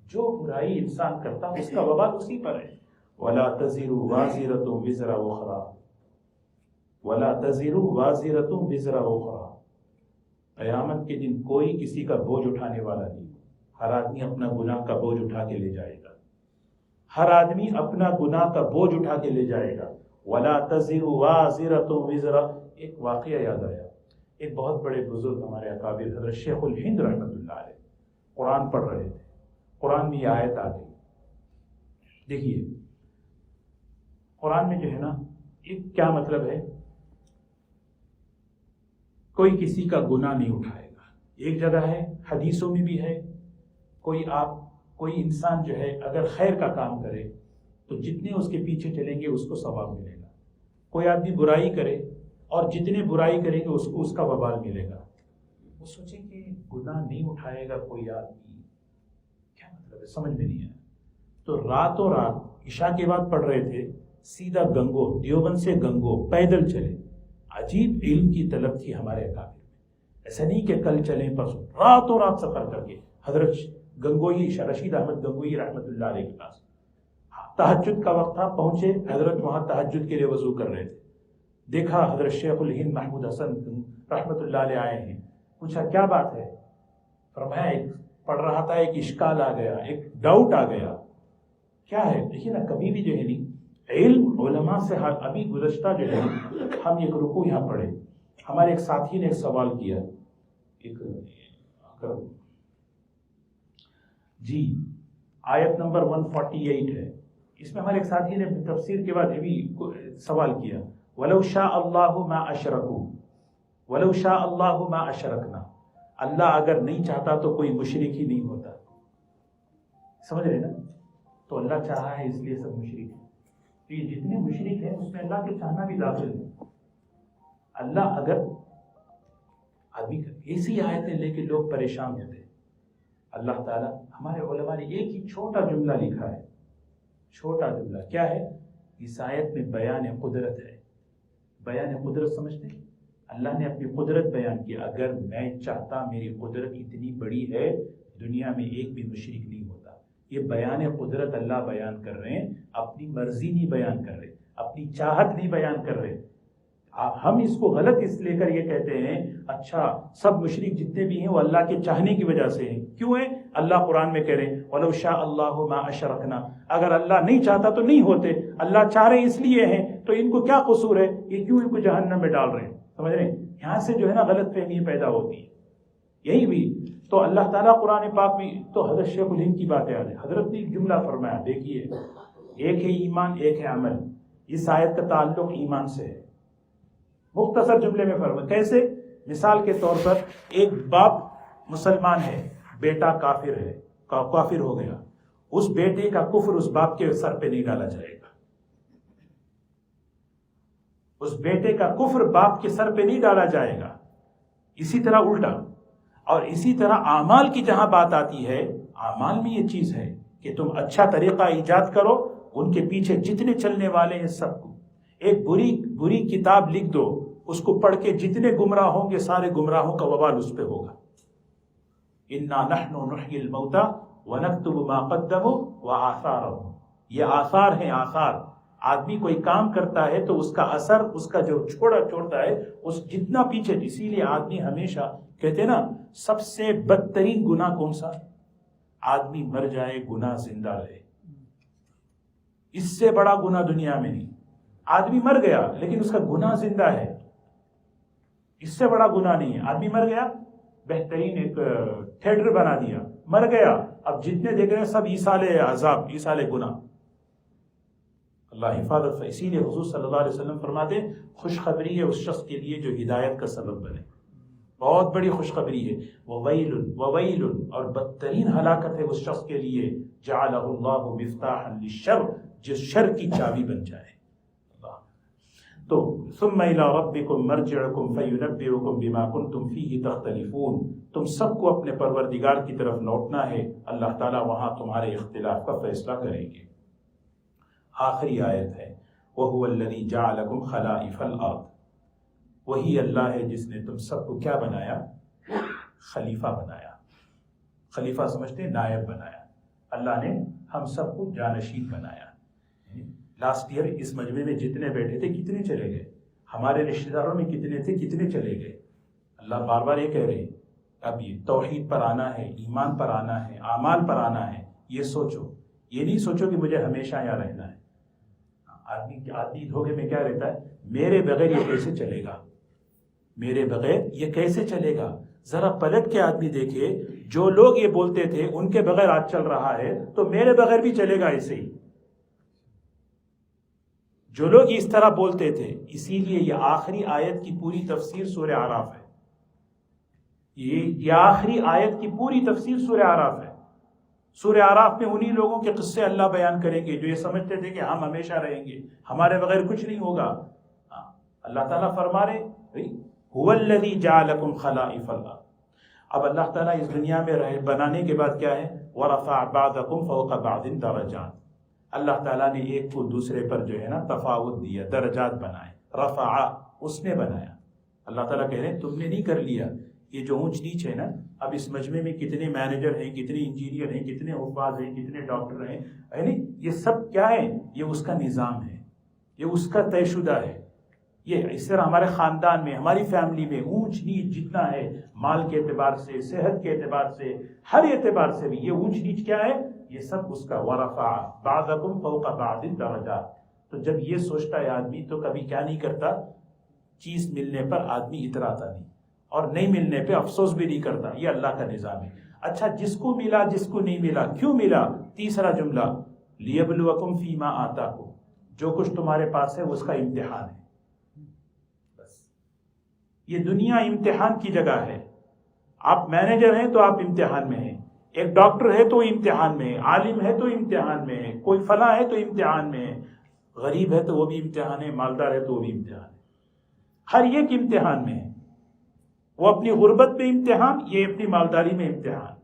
جو برائی انسان کرتا ہے اس کا وبال اسی پر ہے. وَلَا تَزِرُ وَازِرَةٌ وِزْرَ أُخْرَى، وَلَا تَزِرُ وَازِرَةٌ وِزْرَ أُخْرَى. قیامت کے دن کوئی کسی کا بوجھ اٹھانے والا نہیں، ہر آدمی اپنا گناہ کا بوجھ اٹھا کے لے جائے گا، ہر آدمی اپنا گناہ کا بوجھ اٹھا کے لے جائے گا. وَلَا تَزِرُ وَازِرَةٌ وِزْرَ. ایک واقعہ یاد آیا، ایک بہت بڑے بزرگ ہمارے اکابر حضرت شیخ الہند رحمۃ اللہ علیہ قرآن پڑھ رہے تھے. قرآن میں یہ آیت آ گئی. دیکھیے قرآن میں جو ہے نا ایک کیا مطلب ہے، کوئی کسی کا گناہ نہیں اٹھائے گا. ایک جگہ ہے حدیثوں میں بھی ہے، کوئی انسان جو ہے اگر خیر کا کام کرے تو جتنے اس کے پیچھے چلیں گے اس کو ثواب ملے گا. کوئی آدمی برائی کرے اور جتنے برائی کریں گے اس کو اس کا وبال ملے گا. وہ سوچیں کہ گناہ نہیں اٹھائے گا کوئی آدمی، کیا مطلب ہے، سمجھ میں نہیں آیا. تو راتوں رات عشاء کے بعد پڑھ رہے تھے، سیدھا گنگو، دیوبند سے گنگو پیدل چلے. عجیب علم کی طلب تھی ہمارے اکابر میں. ایسا نہیں کہ کل چلیں پرسوں، راتوں رات سفر کر کے حضرت گنگوئی رشید احمد گنگوئی رحمۃ اللہ علیہ کے پاس. تہجد کا وقت تھا، پہنچے حضرت وہاں تہجد کے لیے وضو کر رہے تھے. دیکھا حضرت شیخ الہند محمود حسن رحمۃ اللہ علیہ آئے ہیں. پوچھا کیا بات ہے؟ فرمایا ایک پڑھ رہا تھا، ایک اشکال آ گیا، ایک ڈاؤٹ آ گیا. کیا ہے؟ دیکھیے نا کبھی بھی جو ہے نہیں علم علماء سے. ابھی گزشتہ جو ہے ہم ایک رکوع یہاں پڑھے، ہمارے ایک ساتھی نے ایک سوال کیا، جی آیت نمبر 148 ہے، اس میں ہمارے ایک ساتھی نے تفسیر کے بعد یہ بھی سوال کیا، وَلَوْ شَاءَ اللَّهُ مَا أَشْرَكُوا وَلَوْ شَاءَ اللَّهُ مَا أَشْرَكْنَا. اللہ اگر نہیں چاہتا تو کوئی مشرک ہی نہیں ہوتا. سمجھ رہے نا؟ تو اللہ چاہا ہے اس لیے سب مشرک ہیں. تو یہ جتنے مشرک ہیں اس میں اللہ کے چاہنا بھی داخل ہے. اللہ اگر آدمی ایسی آیتیں لے کے لوگ پریشان ہوتے ہیں. اللہ تعالیٰ ہمارے علماء نے ایک ہی چھوٹا جملہ لکھا ہے، چھوٹا جملہ کیا ہے؟ اس آیت میں بیان قدرت ہے. بیان قدرت سمجھتے ہیں؟ اللہ نے اپنی قدرت بیان کی. اگر میں چاہتا، میری قدرت اتنی بڑی ہے دنیا میں ایک بھی مشرک نہیں ہوتا. یہ بیان قدرت اللہ بیان کر رہے ہیں، اپنی مرضی نہیں بیان کر رہے، اپنی چاہت نہیں بیان کر رہے. ہم اس کو غلط اس لے کر یہ کہتے ہیں اچھا سب مشرک جتنے بھی ہیں وہ اللہ کے چاہنے کی وجہ سے ہیں. کیوں ہیں؟ اللہ قرآن میں کہہ رہے ہیں وَلَوْ شَاءَ اللَّهُ مَا أَشْرَكْنَا، اگر اللہ نہیں چاہتا تو نہیں ہوتے، اللہ چاہ رہے اس لیے ہیں، تو ان کو کیا قصور ہے، یہ کیوں ان کو جہنم میں ڈال رہے ہیں؟ سمجھ رہے ہیں؟ یہاں سے جو ہے نا غلط فہمی پیدا ہوتی ہے. یہی بھی تو اللہ تعالیٰ قرآن پاک میں تو حضرت شیخ الہند کی باتیں آ رہی. حضرت نے ایک جملہ فرمایا، دیکھیے ایک ہے ایمان ایک ہے عمل. اس آیت کا تعلق ایمان سے ہے. مختصر جملے میں فرمایا کیسے؟ مثال کے طور پر ایک باپ مسلمان ہے، بیٹا کافر ہے، کافر ہو گیا، اس بیٹے کا کفر اس باپ کے سر پہ نہیں ڈالا جائے گا. اس بیٹے کا کفر باپ کے سر پہ نہیں ڈالا جائے گا. اسی طرح الٹا. اور اسی طرح اعمال کی جہاں بات آتی ہے، اعمال میں یہ چیز ہے کہ تم اچھا طریقہ ایجاد کرو، ان کے پیچھے جتنے چلنے والے ہیں سب کو ایک بری کتاب لکھ دو، اس کو پڑھ کے جتنے گمراہ ہوں گے سارے گمراہوں کا وبال اس پہ ہوگا. انا نحن نحیی الموتى ونکتب ما قدموا وآثارهم. یہ آثار ہیں، آثار. آدمی کوئی کام کرتا ہے تو اس کا اثر، اس کا جو چھوڑتا ہے اس جتنا پیچھے. اسی لیے آدمی ہمیشہ کہتے ہیں نا سب سے بدترین گناہ کون سا؟ آدمی مر جائے گناہ زندہ رہے. اس سے بڑا گناہ دنیا میں نہیں. آدمی مر گیا لیکن اس کا گناہ زندہ ہے، اس سے بڑا گناہ نہیں ہے. آدمی مر گیا، بہترین ایک تھیٹر بنا دیا، مر گیا، اب جتنے دیکھ رہے ہیں سب ایصال عذاب، ایصال گناہ. اللہ حفاظت. اسی لیے حضور صلی اللہ علیہ وسلم فرماتے خوشخبری ہے اس شخص کے لیے جو ہدایت کا سبب بنے. بہت بڑی خوشخبری ہے. وویل، اور بدترین ہلاکت ہے اس شخص کے لیے جعلہ اللہ مفتاحا للشر، جس شر کی چابی بن جائے. تو ثم الى ربکم مرجعکم فینبئکم بما کنتم فیہ تختلفون. تم سب کو اپنے پروردگار کی طرف لوٹنا ہے، اللہ تعالیٰ وہاں تمہارے اختلاف کا فیصلہ کریں گے. آخری آیت ہے وَهُوَ الَّذِي جَعَلَكُمْ خَلَائِفَ الْأَرْضِ. وہی اللہ ہے جس نے تم سب کو کیا بنایا؟ خلیفہ بنایا. خلیفہ سمجھتے ہیں؟ نائب بنایا. اللہ نے ہم سب کو جانشین بنایا. لاسٹ ایئر اس مجمع میں جتنے بیٹھے تھے کتنے چلے گئے؟ ہمارے رشتہ داروں میں کتنے تھے کتنے چلے گئے؟ اللہ بار بار یہ کہہ رہے ہیں اب یہ توحید پر آنا ہے، ایمان پر آنا ہے، اعمال پر آنا ہے. یہ سوچو، یہ نہیں سوچو کہ مجھے ہمیشہ یہاں رہنا ہے. آدمی دھوکے میں کیا رہتا ہے؟ میرے بغیر یہ کیسے چلے گا، میرے بغیر یہ کیسے چلے گا. ذرا پلٹ کے آدمی دیکھے، جو لوگ یہ بولتے تھے ان کے بغیر آج چل رہا ہے تو میرے بغیر بھی چلے گا ایسے ہی. جو لوگ اس طرح بولتے تھے، اسی لیے یہ آخری آیت کی پوری تفسیر سورہ اعراف ہے. یہ آخری آیت کی پوری تفسیر سورہ اعراف ہے. سورہ اعراف میں انہی لوگوں کے قصے اللہ بیان کریں گے جو یہ سمجھتے تھے کہ ہم ہمیشہ رہیں گے، ہمارے بغیر کچھ نہیں ہوگا. اللہ تعالیٰ فرما رہے هو الذی جعلکم خلائف الارض. اب اللہ تعالیٰ اس دنیا میں بنانے کے بعد کیا ہے؟ ورفع بعضکم فوق بعض درجات. اللہ تعالیٰ نے ایک کو دوسرے پر جو ہے نا تفاوت دیا، درجات بنائے. رفع، اس نے بنایا. اللہ تعالیٰ کہہ رہے ہیں تم نے نہیں کر لیا. یہ جو اونچ نیچ ہے نا، اب اس مجمع میں کتنے مینیجر ہیں، کتنے انجینئر ہیں، کتنے حفاظ ہیں، کتنے ڈاکٹر ہیں، یعنی یہ سب کیا ہے؟ یہ اس کا نظام ہے، یہ اس کا طے شدہ ہے. یہ اس طرح ہمارے خاندان میں، ہماری فیملی میں اونچ نیچ جتنا ہے، مال کے اعتبار سے، صحت کے اعتبار سے، ہر اعتبار سے بھی یہ اونچ نیچ کیا ہے؟ یہ سب اس کا. ورفع بعضکم فوق بعض درجات. تو جب یہ سوچتا ہے آدمی تو کبھی کیا نہیں کرتا؟ چیز ملنے پر آدمی اتراتا نہیں، اور نہیں ملنے پہ افسوس بھی نہیں کرتا. یہ اللہ کا نظام ہے. اچھا جس کو ملا جس کو نہیں ملا، کیوں ملا؟ تیسرا جملہ لیبلوکم فیما آتاکم. جو کچھ تمہارے پاس ہے اس کا امتحان ہے. بس یہ دنیا امتحان کی جگہ ہے. آپ مینیجر ہیں تو آپ امتحان میں ہیں، ایک ڈاکٹر ہے تو امتحان میں ہے، عالم ہے تو امتحان میں ہے، کوئی فلاں ہے تو امتحان میں ہے، غریب ہے تو وہ بھی امتحان ہے، مالدار ہے تو وہ بھی امتحان ہے. ہر ایک امتحان میں ہے. وہ اپنی غربت میں امتحان، یہ اپنی مالداری میں امتحان.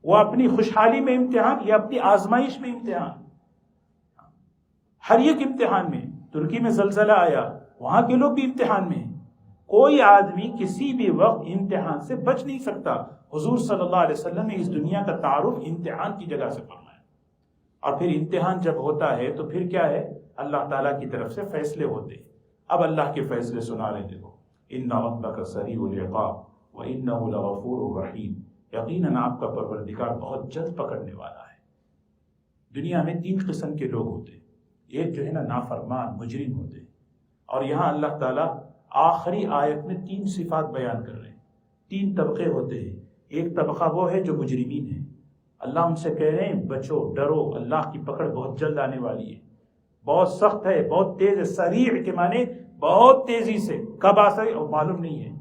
وہ اپنی خوشحالی میں امتحان، یہ اپنی آزمائش میں امتحان. ہر ایک امتحان میں. ترکی میں زلزلہ آیا، وہاں کے لوگ بھی امتحان میں ہیں. کوئی آدمی کسی بھی وقت امتحان سے بچ نہیں سکتا. حضور صلی اللہ علیہ وسلم نے اس دنیا کا تعارف امتحان کی جگہ سے فرمایا. اور پھر امتحان جب ہوتا ہے تو پھر کیا ہے؟ اللہ تعالیٰ کی طرف سے فیصلے ہوتے ہیں. اب اللہ کے فیصلے سنا رہے دیکھو، ان ربک سریع العقاب وانہ لغفور رحیم، یقیناً آپ کا پروردگار بہت جلد پکڑنے والا ہے۔ دنیا میں 3 قسم کے لوگ ہوتے ہیں، ایک جو ہے نا نافرمان مجرم ہوتے ہیں، اور یہاں اللہ تعالیٰ آخری آیت میں 3 صفات بیان کر رہے ہیں۔ 3 طبقے ہوتے ہیں، ایک طبقہ وہ ہے جو مجرمین ہیں، اللہ ان سے کہہ رہے ہیں بچو ڈرو، اللہ کی پکڑ بہت جلد آنے والی ہے، بہت سخت ہے، بہت تیز ہے، سریع کے معنی بہت تیزی سے، کب آ سکے اور معلوم نہیں ہے،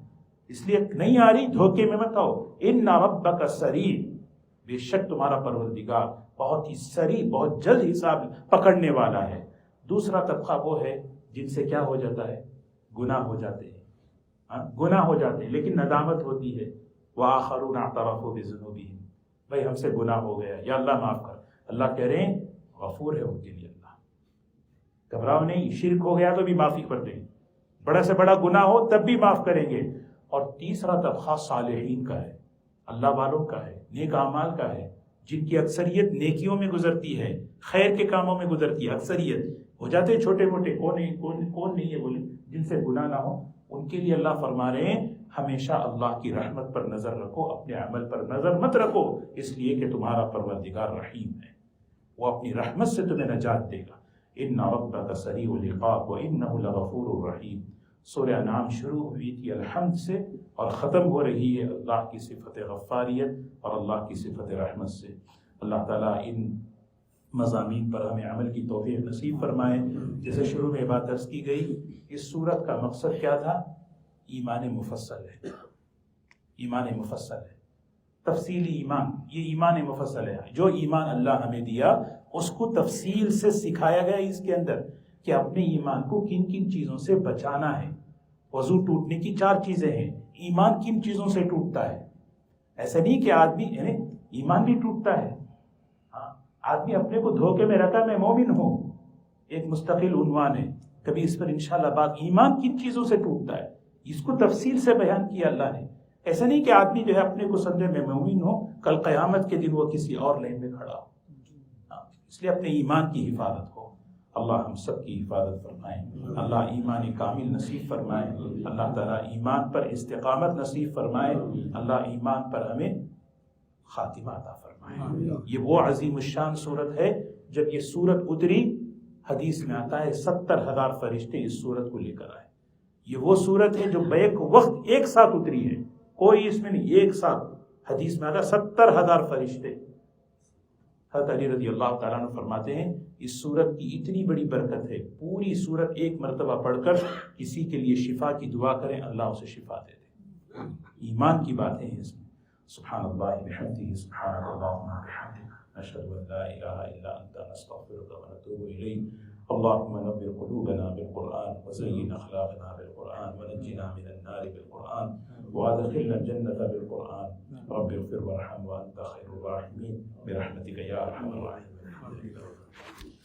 اس لیے نہیں آ رہی دھوکے میں مت آؤ۔ ان ربک سریع، بے شک تمہارا پروردگار بہت ہی سریع، بہت جلد حساب پکڑنے والا ہے۔ دوسرا طبقہ وہ ہے جن سے کیا ہو جاتا ہے، گناہ ہو جاتے ہیں، گناہ ہو جاتے ہیں لیکن ندامت ہوتی ہے، وآخرون اعترفوا بذنوبہم، بھائی ہم سے گناہ ہو گیا یا اللہ معاف کر، اللہ کہہ رہے ہیں غفور ہے ان کے لیے، اللہ گھبراؤ نہیں، شرک ہو گیا تو بھی معافی کر دیں گے، بڑا سے بڑا گناہ ہو تب بھی معاف کریں گے۔ اور تیسرا طبقہ صالحین کا ہے، اللہ والوں کا ہے، نیک اعمال کا ہے، جن کی اکثریت نیکیوں میں گزرتی ہے، خیر کے کاموں میں گزرتی ہے، اکثریت ہو جاتے ہیں چھوٹے موٹے، کون نہیں ہے بولے جن سے گناہ نہ ہو، ان کے لیے اللہ فرما رہے ہیں ہمیشہ اللہ کی رحمت پر نظر رکھو، اپنے عمل پر نظر مت رکھو، اس لیے کہ تمہارا پروردگار رحیم ہے، وہ اپنی رحمت سے تمہیں نجات دے گا۔ ان ربک سریع العقاب وانہ لغفور رحیم۔ سورہ انعام شروع ہوئی تھی الحمد سے اور ختم ہو رہی ہے اللہ کی صفت غفاریت اور اللہ کی صفت رحمت سے۔ اللہ تعالیٰ ان مضامین پر ہمیں عمل کی توفیق نصیب فرمائے۔ جیسے شروع میں بات عرض کی گئی، اس سورت کا مقصد کیا تھا؟ ایمان مفصل ہے، ایمان مفصل ہے، تفصیلی ایمان، یہ ایمان مفصل ہے، جو ایمان اللہ ہمیں دیا اس کو تفصیل سے سکھایا گیا اس کے اندر کہ اپنے ایمان کو کن کن چیزوں سے بچانا ہے۔ وضو ٹوٹنے کی 4 چیزیں ہیں، ایمان کن چیزوں سے ٹوٹتا ہے؟ ایسا نہیں کہ آدمی ایمان بھی ٹوٹتا ہے، آدمی اپنے کو دھوکے میں رکھا میں مومن ہوں، ایک مستقل عنوان ہے، کبھی اس پر انشاءاللہ بات، ایمان کن چیزوں سے ٹوٹتا ہے اس کو تفصیل سے بیان کیا اللہ نے۔ ایسا نہیں کہ آدمی جو ہے اپنے کو سمجھے میں مومن ہوں، کل قیامت کے دن وہ کسی اور لائن میں کھڑا ہو، اس لیے اپنے ایمان کی حفاظت ہو۔ اللہ ہم سب کی حفاظت فرمائے، اللہ ایمان کامل نصیب فرمائے، اللہ تعالیٰ ایمان پر استقامت نصیب فرمائے، اللہ ایمان پر ہمیں خاتمہ عطا فرمائے۔ یہ وہ عظیم الشان صورت ہے، جب یہ صورت اتری حدیث میں آتا ہے 70,000 فرشتے اس صورت کو لے کر آئے۔ یہ وہ صورت ہے جو بیک وقت ایک ساتھ اتری ہے، کوئی اس میں نہیں، ایک ساتھ حدیث میں آتا ہے 70,000 فرشتے۔ حضرت علی رضی اللہ تعالیٰ عنہ فرماتے ہیں اس صورت کی اتنی بڑی برکت ہے، پوری صورت ایک مرتبہ پڑھ کر کسی کے لیے شفا کی دعا کریں اللہ اسے شفا دے دے۔ ایمان کی باتیں ہیں اس میں۔ سبحان اللہ بحمدہ، سبحانک اللہم وبحمدک، نشہد ان لا الہ الا انت، نستغفرک ونتوب الیک۔ اللهم نور قلوبنا بالقرآن وزين أخلاقنا بالقرآن ونجنا من النار بالقرآن وادخلنا الجنة بالقرآن رب اغفر وارحم وأنت خير الراحمين برحمتك يا أرحم الراحمين۔